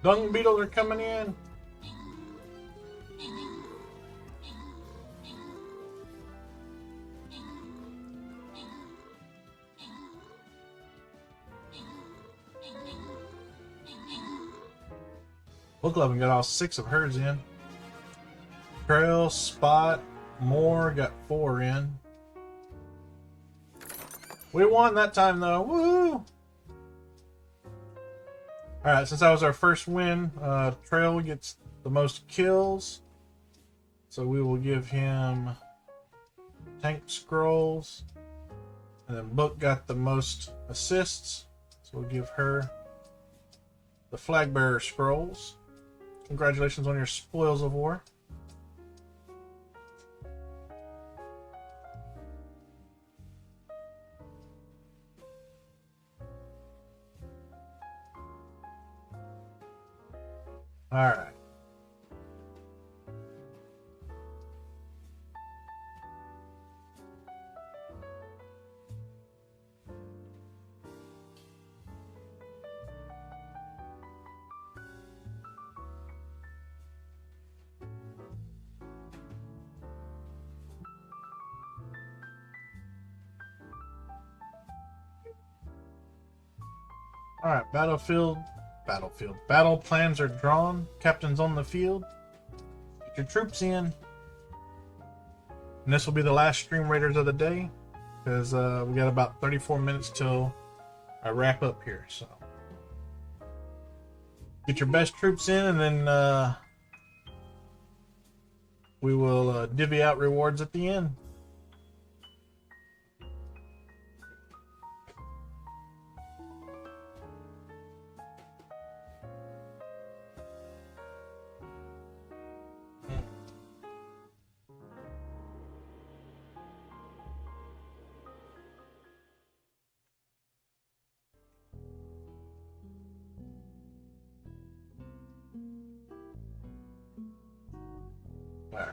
Dung beetles are coming in. Book Club got all 6 of hers in. Trail, Spot, Moore got 4 in. We won that time though. Woo! Alright, since that was our first win, Trail gets the most kills. So we will give him tank scrolls. And then Book got the most assists. So we'll give her the flag bearer scrolls. Congratulations on your spoils of war. All right. All right, battle plans are drawn. Captain's on the field. Get your troops in. And this will be the last Stream Raiders of the day, because we got about 34 minutes till I wrap up here. So get your best troops in, and then we will divvy out rewards at the end. All right.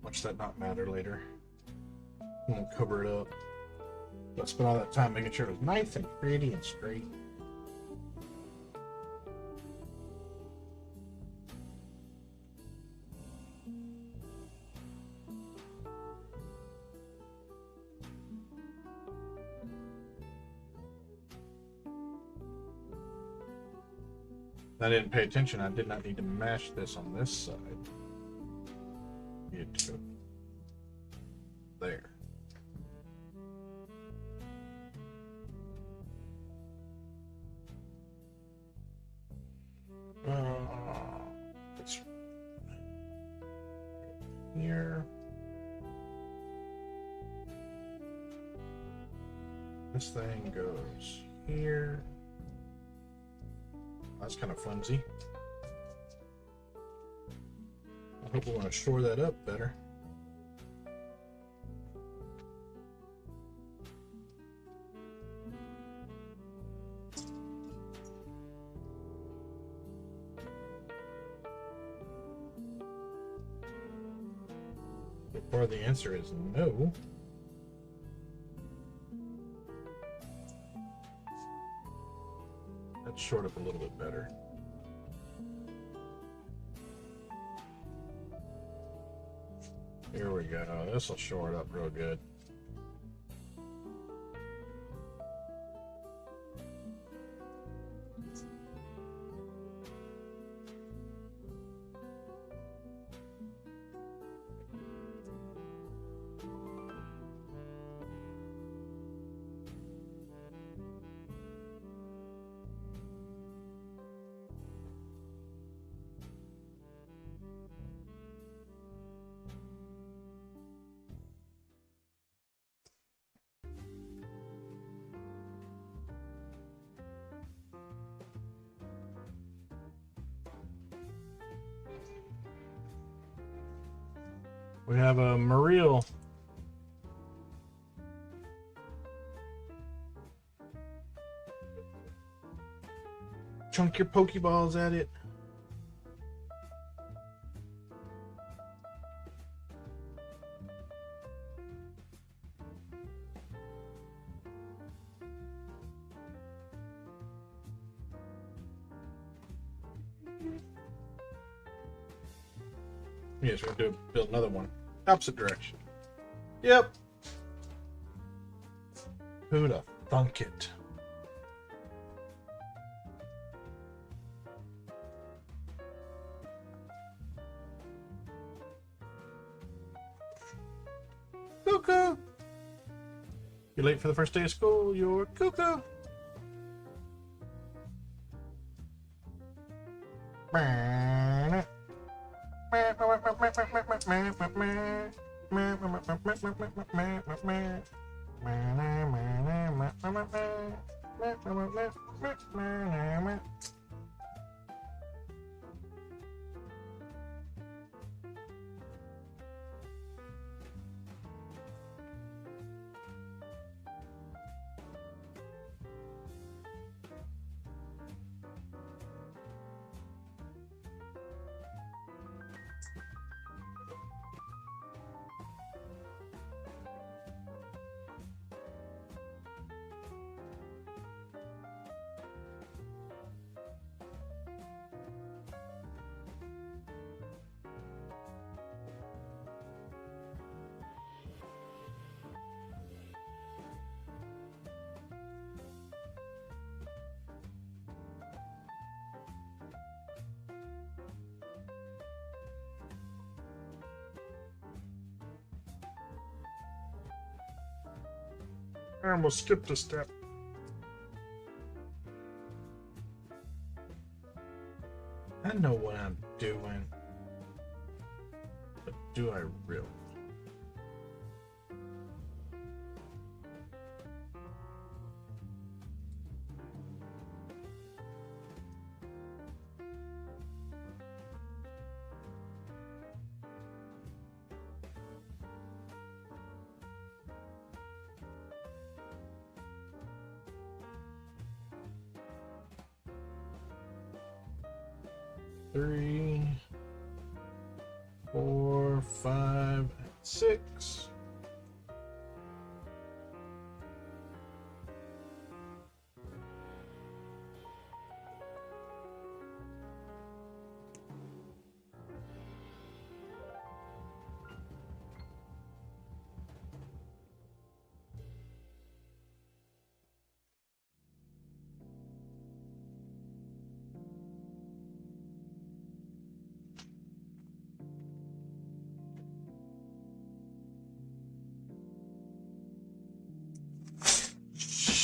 Watch that not matter later. I'm gonna cover it up. Let's spend all that time making sure it was nice and pretty and straight. I didn't pay attention. I did not need to mash this on this side. Need to go there. It's here. This thing goes here. That's kind of flimsy. I hope we want to shore that up better. So far the answer is no. Let's short up a little bit better. Here we go. This will shore it up real good. We have a Mariel. Chunk your Pokeballs at it. Yes, we're going to build another one. Opposite direction. Yep. Who'd have thunk it? Cuckoo! You're late for the first day of school. You're cuckoo. I almost skipped a step. I know what I'm doing. But do I really? Three, 4, 5, 6.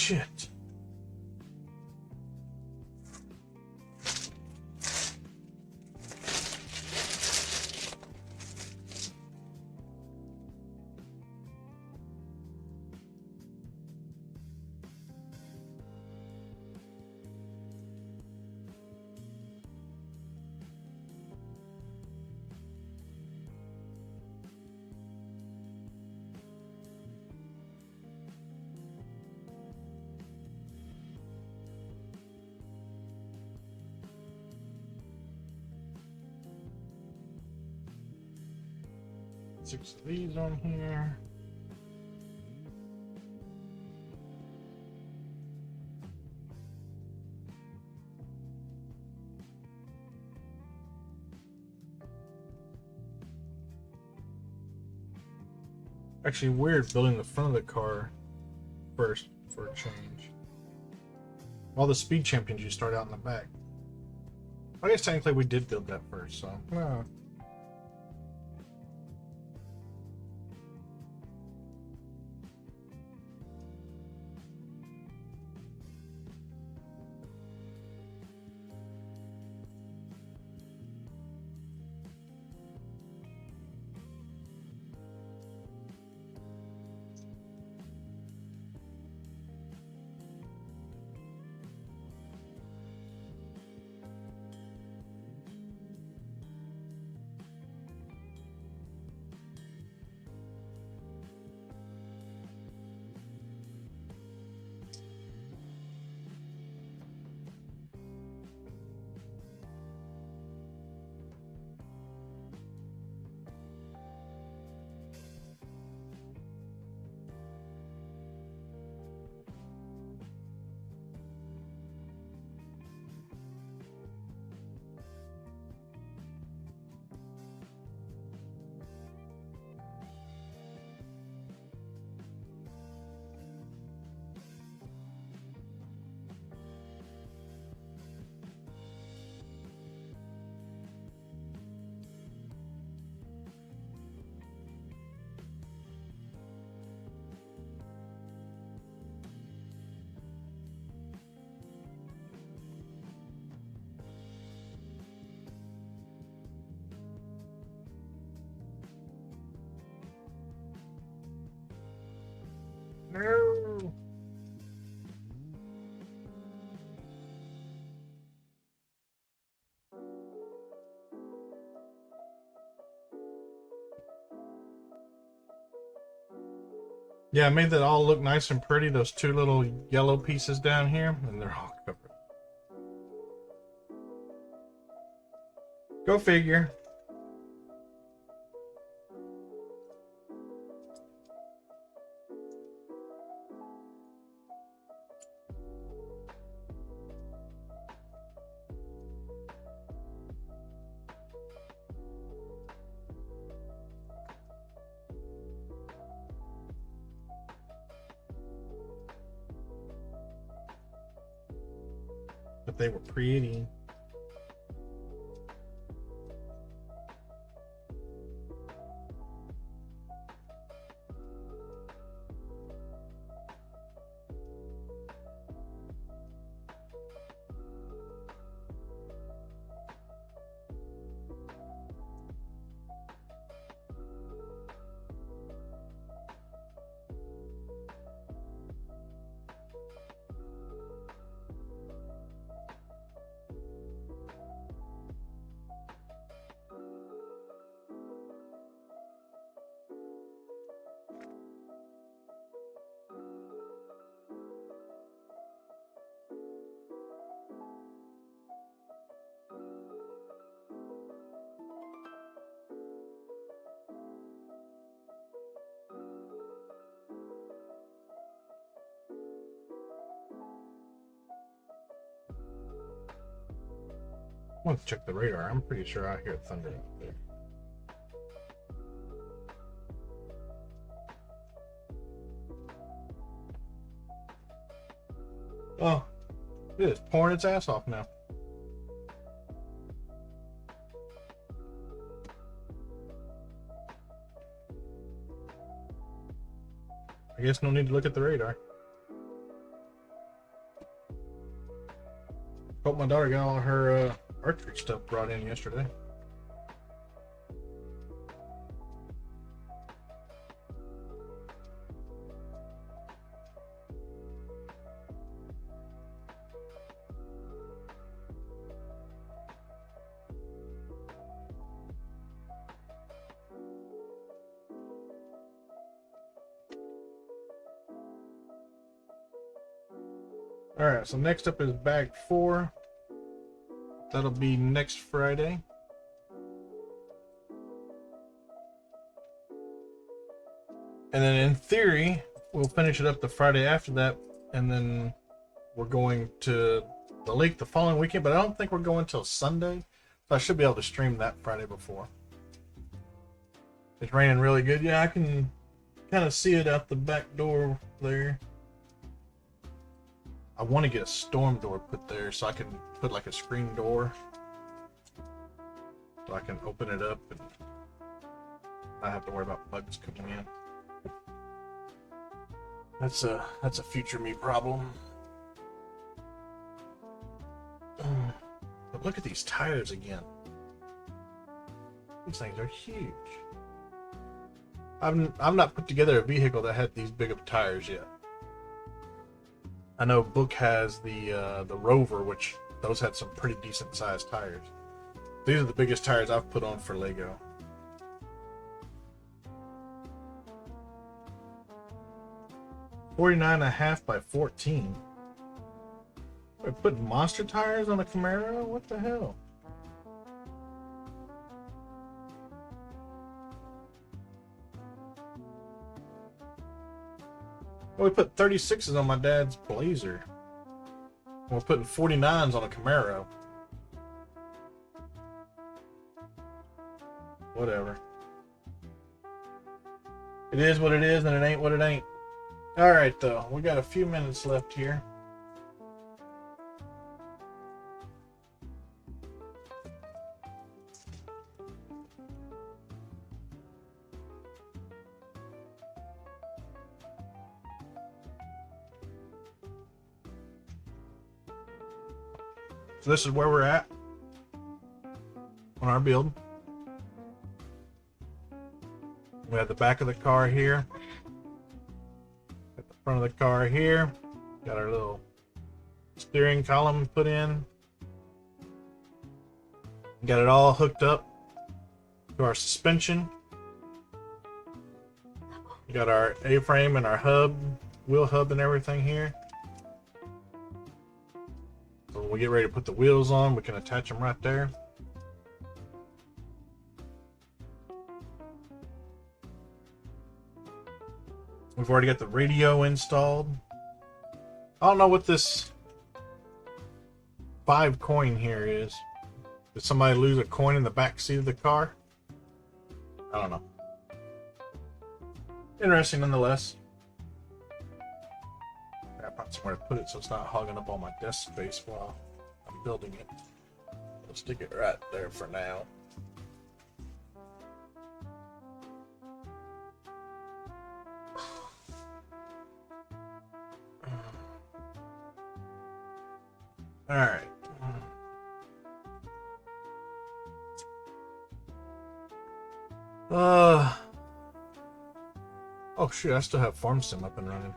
Shit. Six of these on here. Actually, weird building the front of the car first for a change. All the speed champions you start out in the back. I guess technically we did build that first, so no. No. Yeah, I made that all look nice and pretty. Those two little yellow pieces down here, and they're all covered. Go figure. But they were pretty. I want to check the radar. I'm pretty sure I hear thunder out there. Oh, it is pouring its ass off now. I guess no need to look at the radar. Hope my daughter got all her archery stuff brought in yesterday. Alright, so next up is bag 4. That'll be next Friday. And then in theory, we'll finish it up the Friday after that, and then we're going to the lake the following weekend, but I don't think we're going till Sunday. So I should be able to stream that Friday before. It's raining really good. Yeah, I can kind of see it out the back door there. I want to get a storm door put there so I can put like a screen door so I can open it up and not have to worry about bugs coming in. That's a future me problem. But look at these tires again. These things are huge. I've not put together a vehicle that had these big of tires yet. I know Book has the Rover, which those had some pretty decent sized tires. These are the biggest tires I've put on for Lego. $49.5 by 14. We're putting monster tires on a Camaro? What the hell? Well, we put 36s on my dad's Blazer. We're putting 49s on a Camaro. Whatever. It is what it is, and it ain't what it ain't. Alright, though. We got a few minutes left here. So this is where we're at on our build. We have the back of the car here. Got the Front of the car here. Got our little steering column put in. Got it all hooked up to our suspension. Got our A-frame and our hub, wheel hub and everything here. So when we get ready to put the wheels on, we can attach them right there. We've already got the radio installed. I don't know what this 5 coin here is. Did somebody lose a coin in the back seat of the car? I don't know. Interesting nonetheless. I found somewhere to put it so it's not hogging up all my desk space while I'm building it. I'll stick it right there for now. All right. Oh shoot, I still have Farm Sim up and running.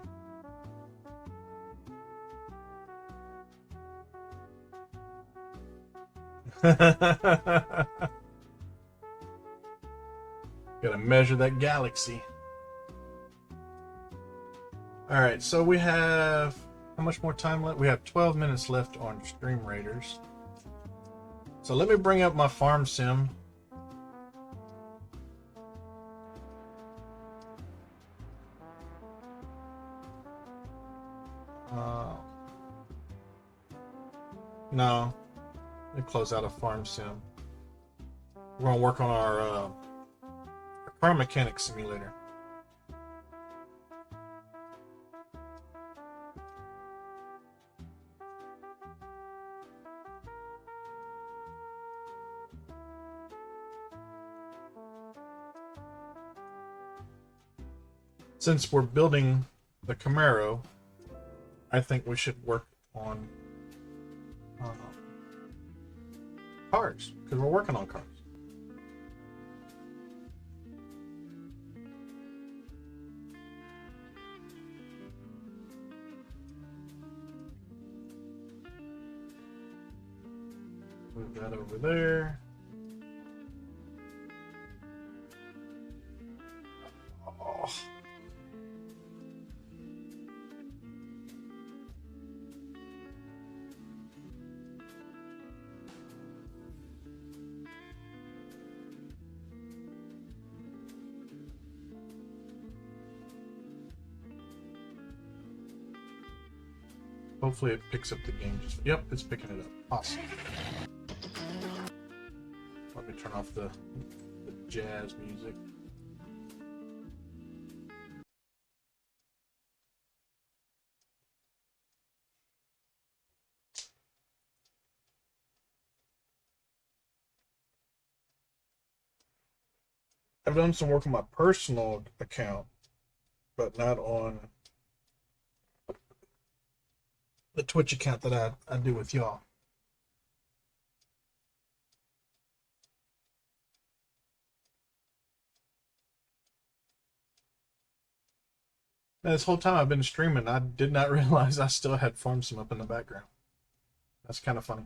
Gotta measure that galaxy. Alright, so we have how much more time left? We have 12 minutes left on Stream Raiders. So let me bring up my Farm Sim. No. Let me close out a Farm Sim. We're going to work on our car mechanic simulator. Since we're building the Camaro, I think we should work on cars, because we're working on cars. Move that over there. Oh. Hopefully it picks up the game. Yep, it's picking it up. Awesome. Let me turn off the jazz music. I've done some work on my personal account, but not on the Twitch account that I do with y'all. Now, this whole time I've been streaming, I did not realize I still had Farm Sim up in the background. That's kind of funny.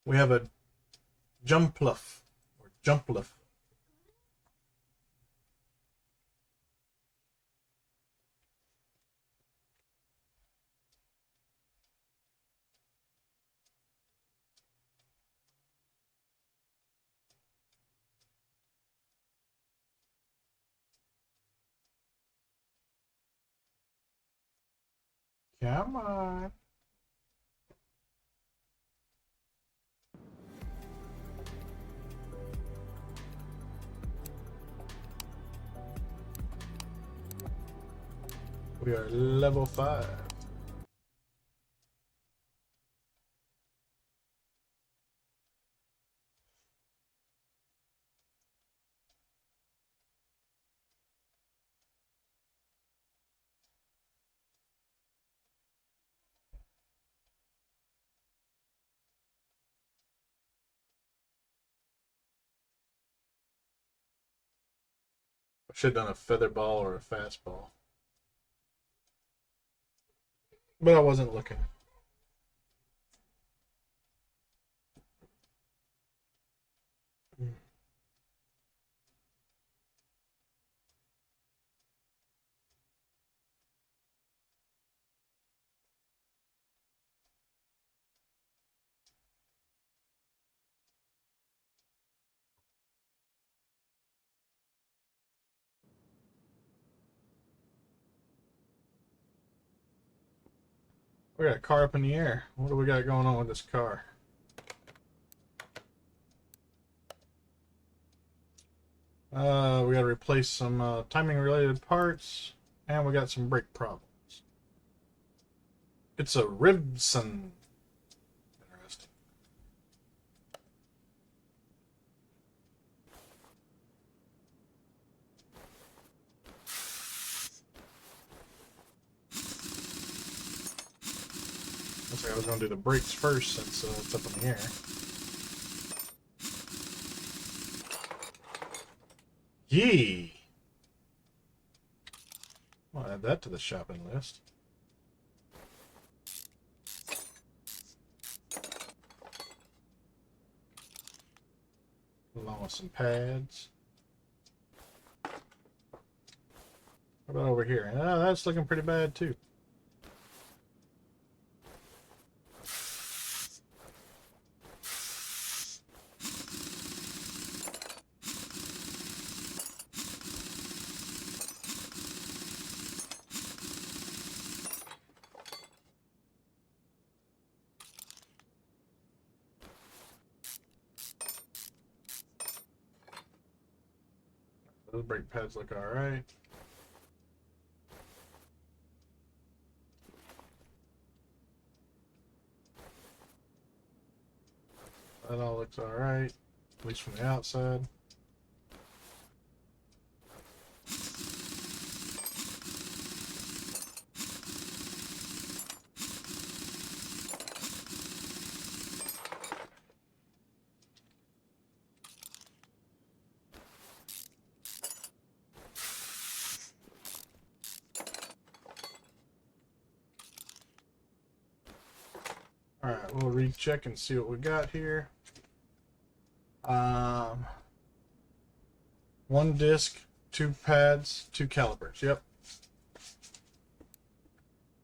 We have a Jumpluff, or Jumpluff. Come on. We are level 5. I should have done a feather ball or a fastball. But I wasn't looking. We got a car up in the air. What do we got going on with this car? We got to replace some timing related parts, and we got some brake problems. It's a Ribson. Interesting. Looks like I was going to do the brakes first since it's up in the air. Yee! I'll add that to the shopping list. Along with some pads. What about over here? That's looking pretty bad too. Those brake pads look alright. That all looks alright, at least from the outside. Alright, we'll recheck and see what we got here. One disc, two pads, two calipers. Yep.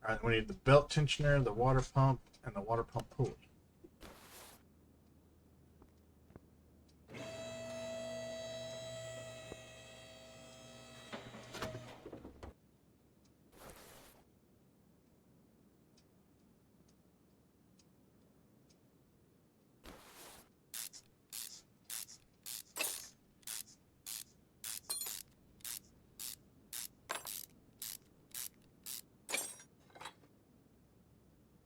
Alright, we need the belt tensioner, the water pump, and the water pump pulley.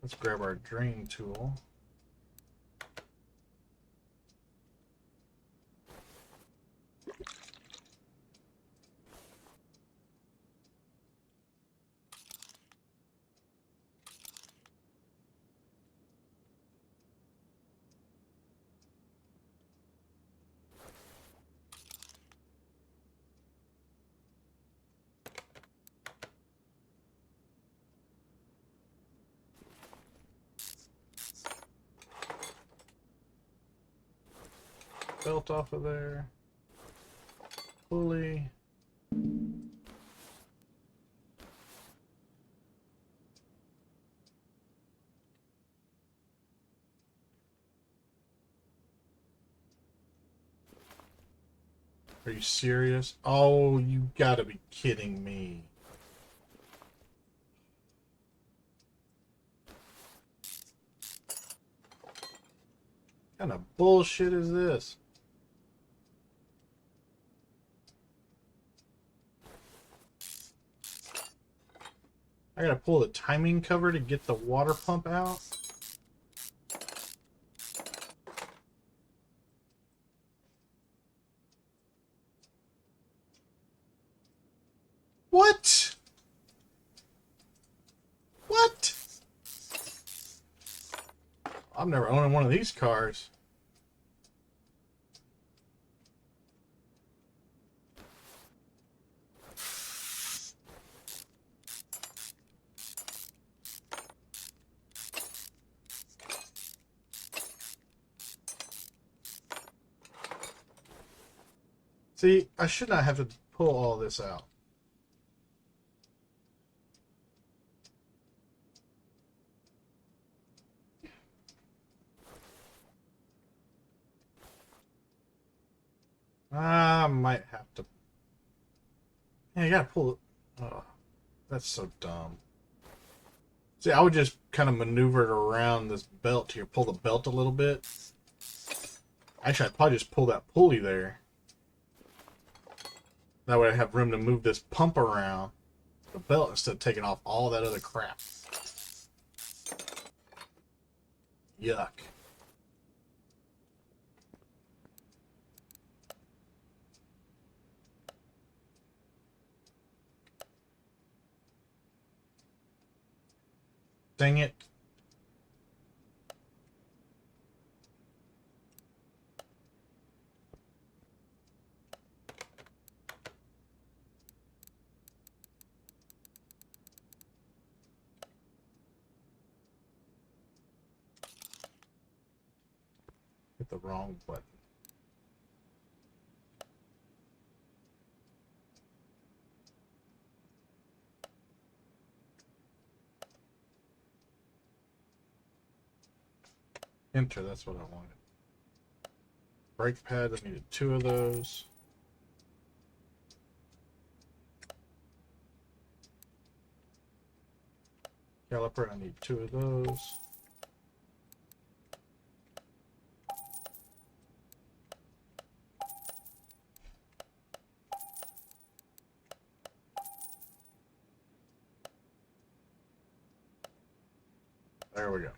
Let's grab our drain tool. Belt off of there. Pulley. Are you serious? Oh, you gotta be kidding me. What kind of bullshit is this? I gotta pull the timing cover to get the water pump out. What? What? I've never owned one of these cars. See, I should not have to pull all this out. I might have to. Yeah, you gotta pull it. Oh, that's so dumb. See, I would just kind of maneuver it around this belt here. Pull the belt a little bit. Actually, I'd probably just pull that pulley there. That way I have room to move this pump around the belt instead of taking off all that other crap. Yuck. Dang it. Hit the wrong button. Enter, that's what I wanted. Brake pads, I needed 2 of those. Caliper, I need 2 of those. There we go.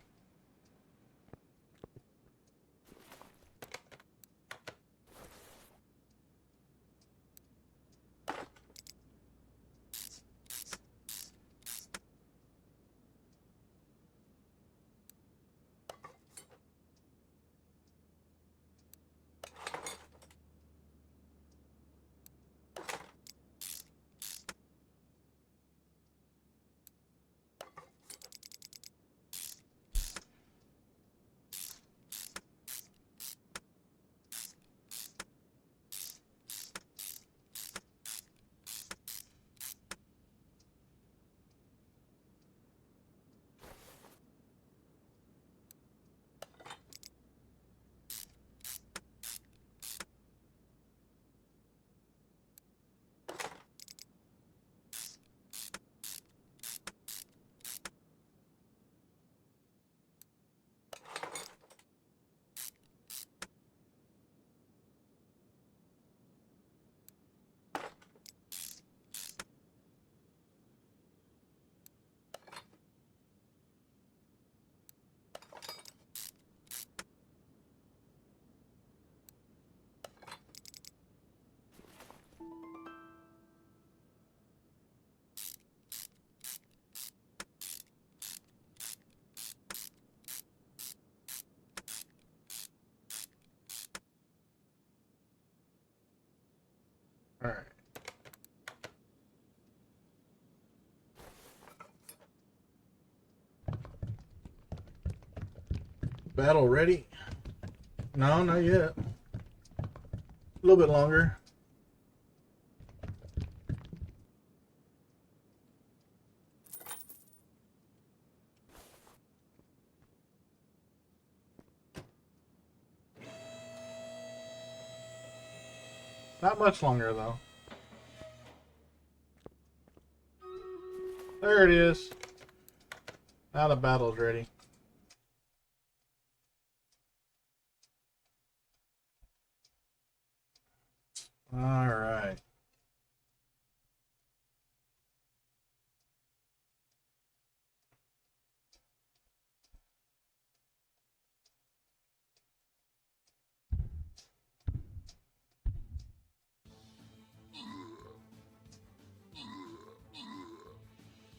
Alright. Battle ready? No, not yet. A little bit longer. Not much longer, though. There it is. Now the battle's ready. Alright.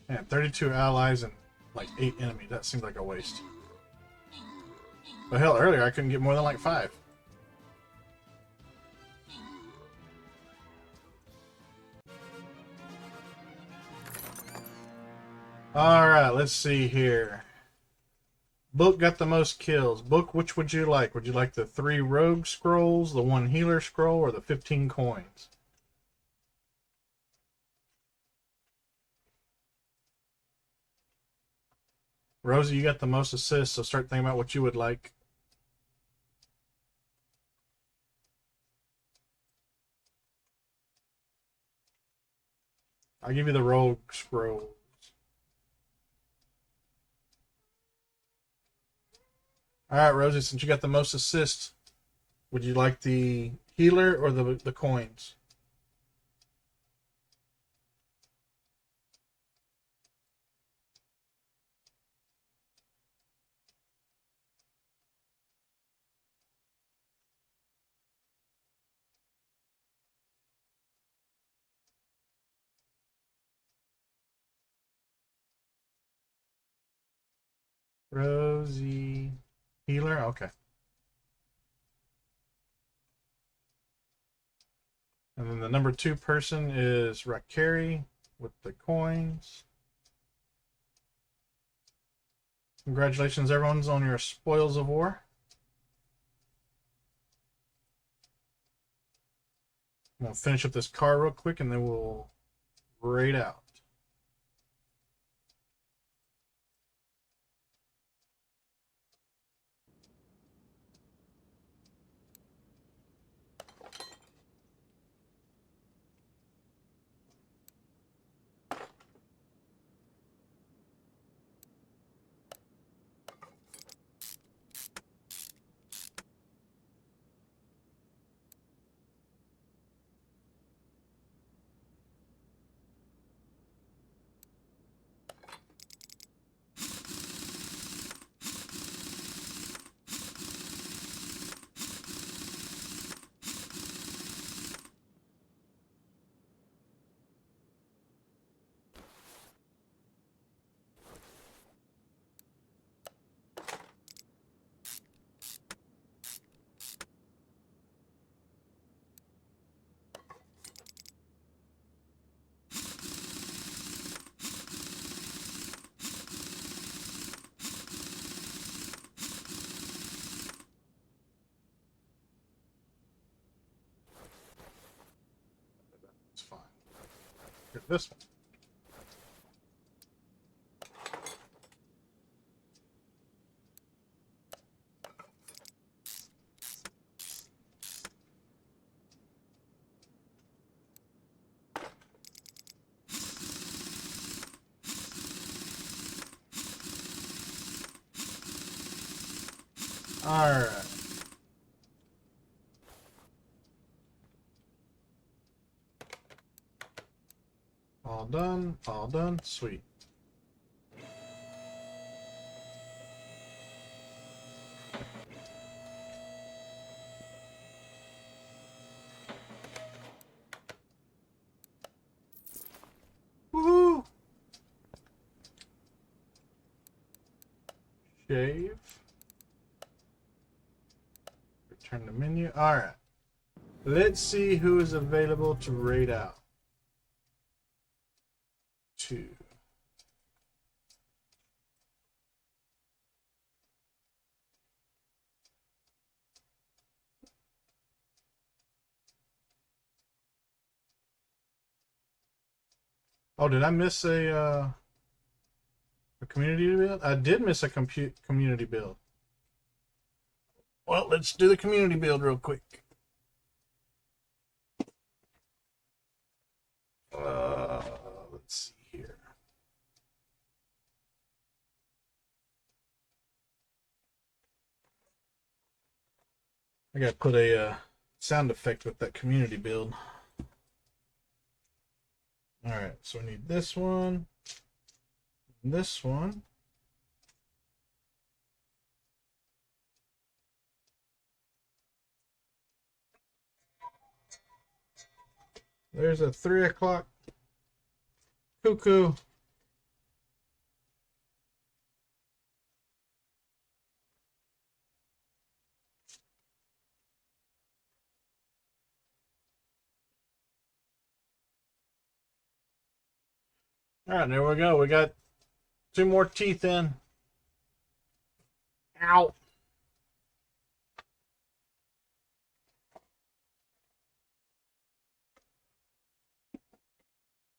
Man, 32 allies and like 8 enemies. That seems like a waste. But hell, earlier I couldn't get more than like 5. Alright, let's see here. Book got the most kills. Book, which would you like? Would you like the 3 rogue scrolls, the 1 healer scroll, or the 15 coins? Rosie, you got the most assists, so start thinking about what you would like. I'll give you the rogue scrolls. Alright, Rosie, since you got the most assists, would you like the healer or the coins? Rosie. Healer? Okay. And then the number 2 person is Rakari with the coins. Congratulations, everyone's on your spoils of war. I'm going to finish up this car real quick and then we'll raid out. It's fine. Get this one. Alright. All done. All done. Sweet. Woohoo! Shave. Return to menu. Alright. Let's see who is available to raid out. 2. Oh, did I miss a community build? I did miss a community build. Well, let's do the community build real quick. Let's see here. I gotta put a sound effect with that community build. Alright, so we need this one, this one. There's a 3 o'clock cuckoo. All right, there we go. We got 2 more teeth in. Ow.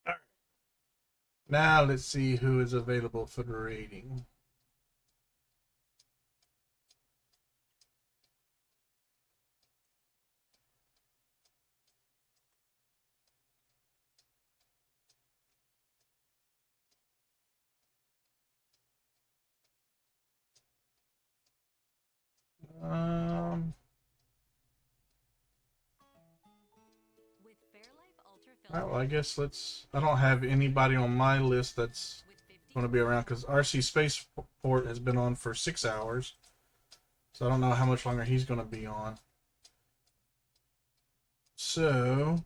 Alright. Now let's see who is available for the rating. Well, I guess I don't have anybody on my list that's going to be around because RC Spaceport has been on for 6 hours. So I don't know how much longer he's going to be on. So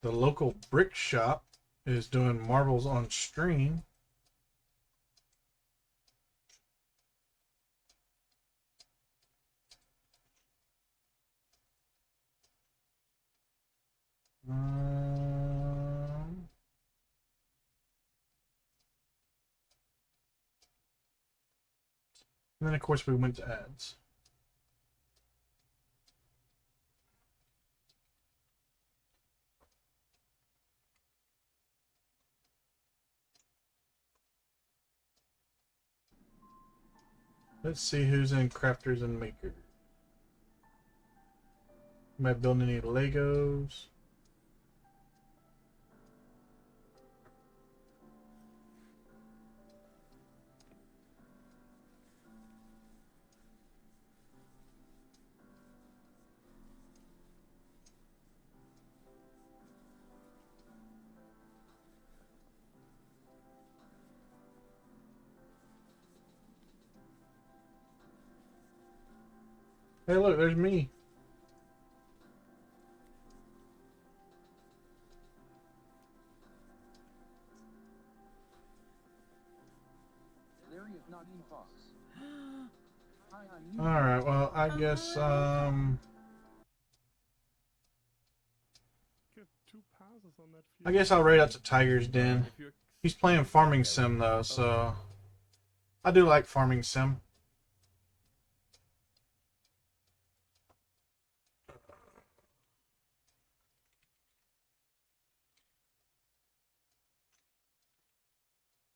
the local brick shop is doing marbles on stream. And then, of course, we went to ads. Let's see who's in Crafters and Makers. Am I building any Legos? Hey, look, there's me. Alright, well, I guess, I guess I'll raid out to Tiger's Den. He's playing Farming Sim, though, so I do like Farming Sim.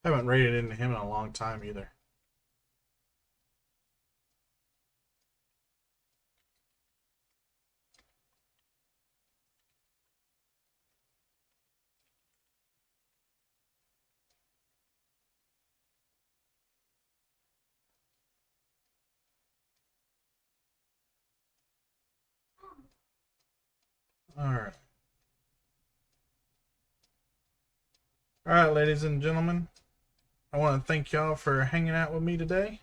I haven't raided into him in a long time either. Alright. Alright, ladies and gentlemen. I want to thank y'all for hanging out with me today.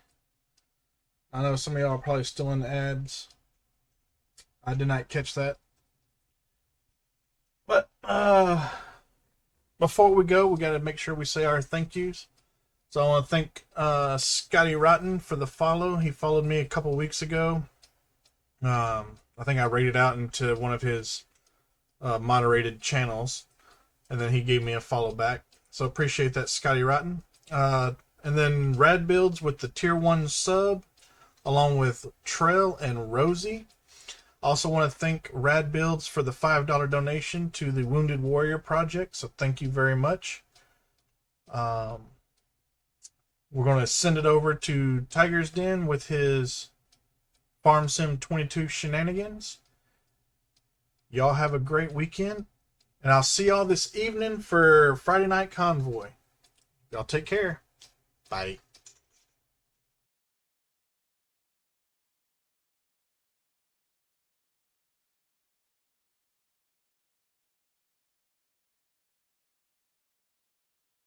I know some of y'all are probably still in the ads. I did not catch that. But, before we go, we got to make sure we say our thank yous. So I want to thank Scotty Rotten for the follow. He followed me a couple weeks ago. I think I rated out into one of his moderated channels, and then he gave me a follow back. So appreciate that, Scotty Rotten. And then Rad Builds with the tier 1 sub, along with Trell and Rosie. Also want to thank Rad Builds for the $5 donation to the Wounded Warrior Project. So thank you very much. We're going to send it over to Tiger's Den with his Farm Sim 22 shenanigans. Y'all have a great weekend. And I'll see y'all this evening for Friday Night Convoy. Y'all take care. Bye.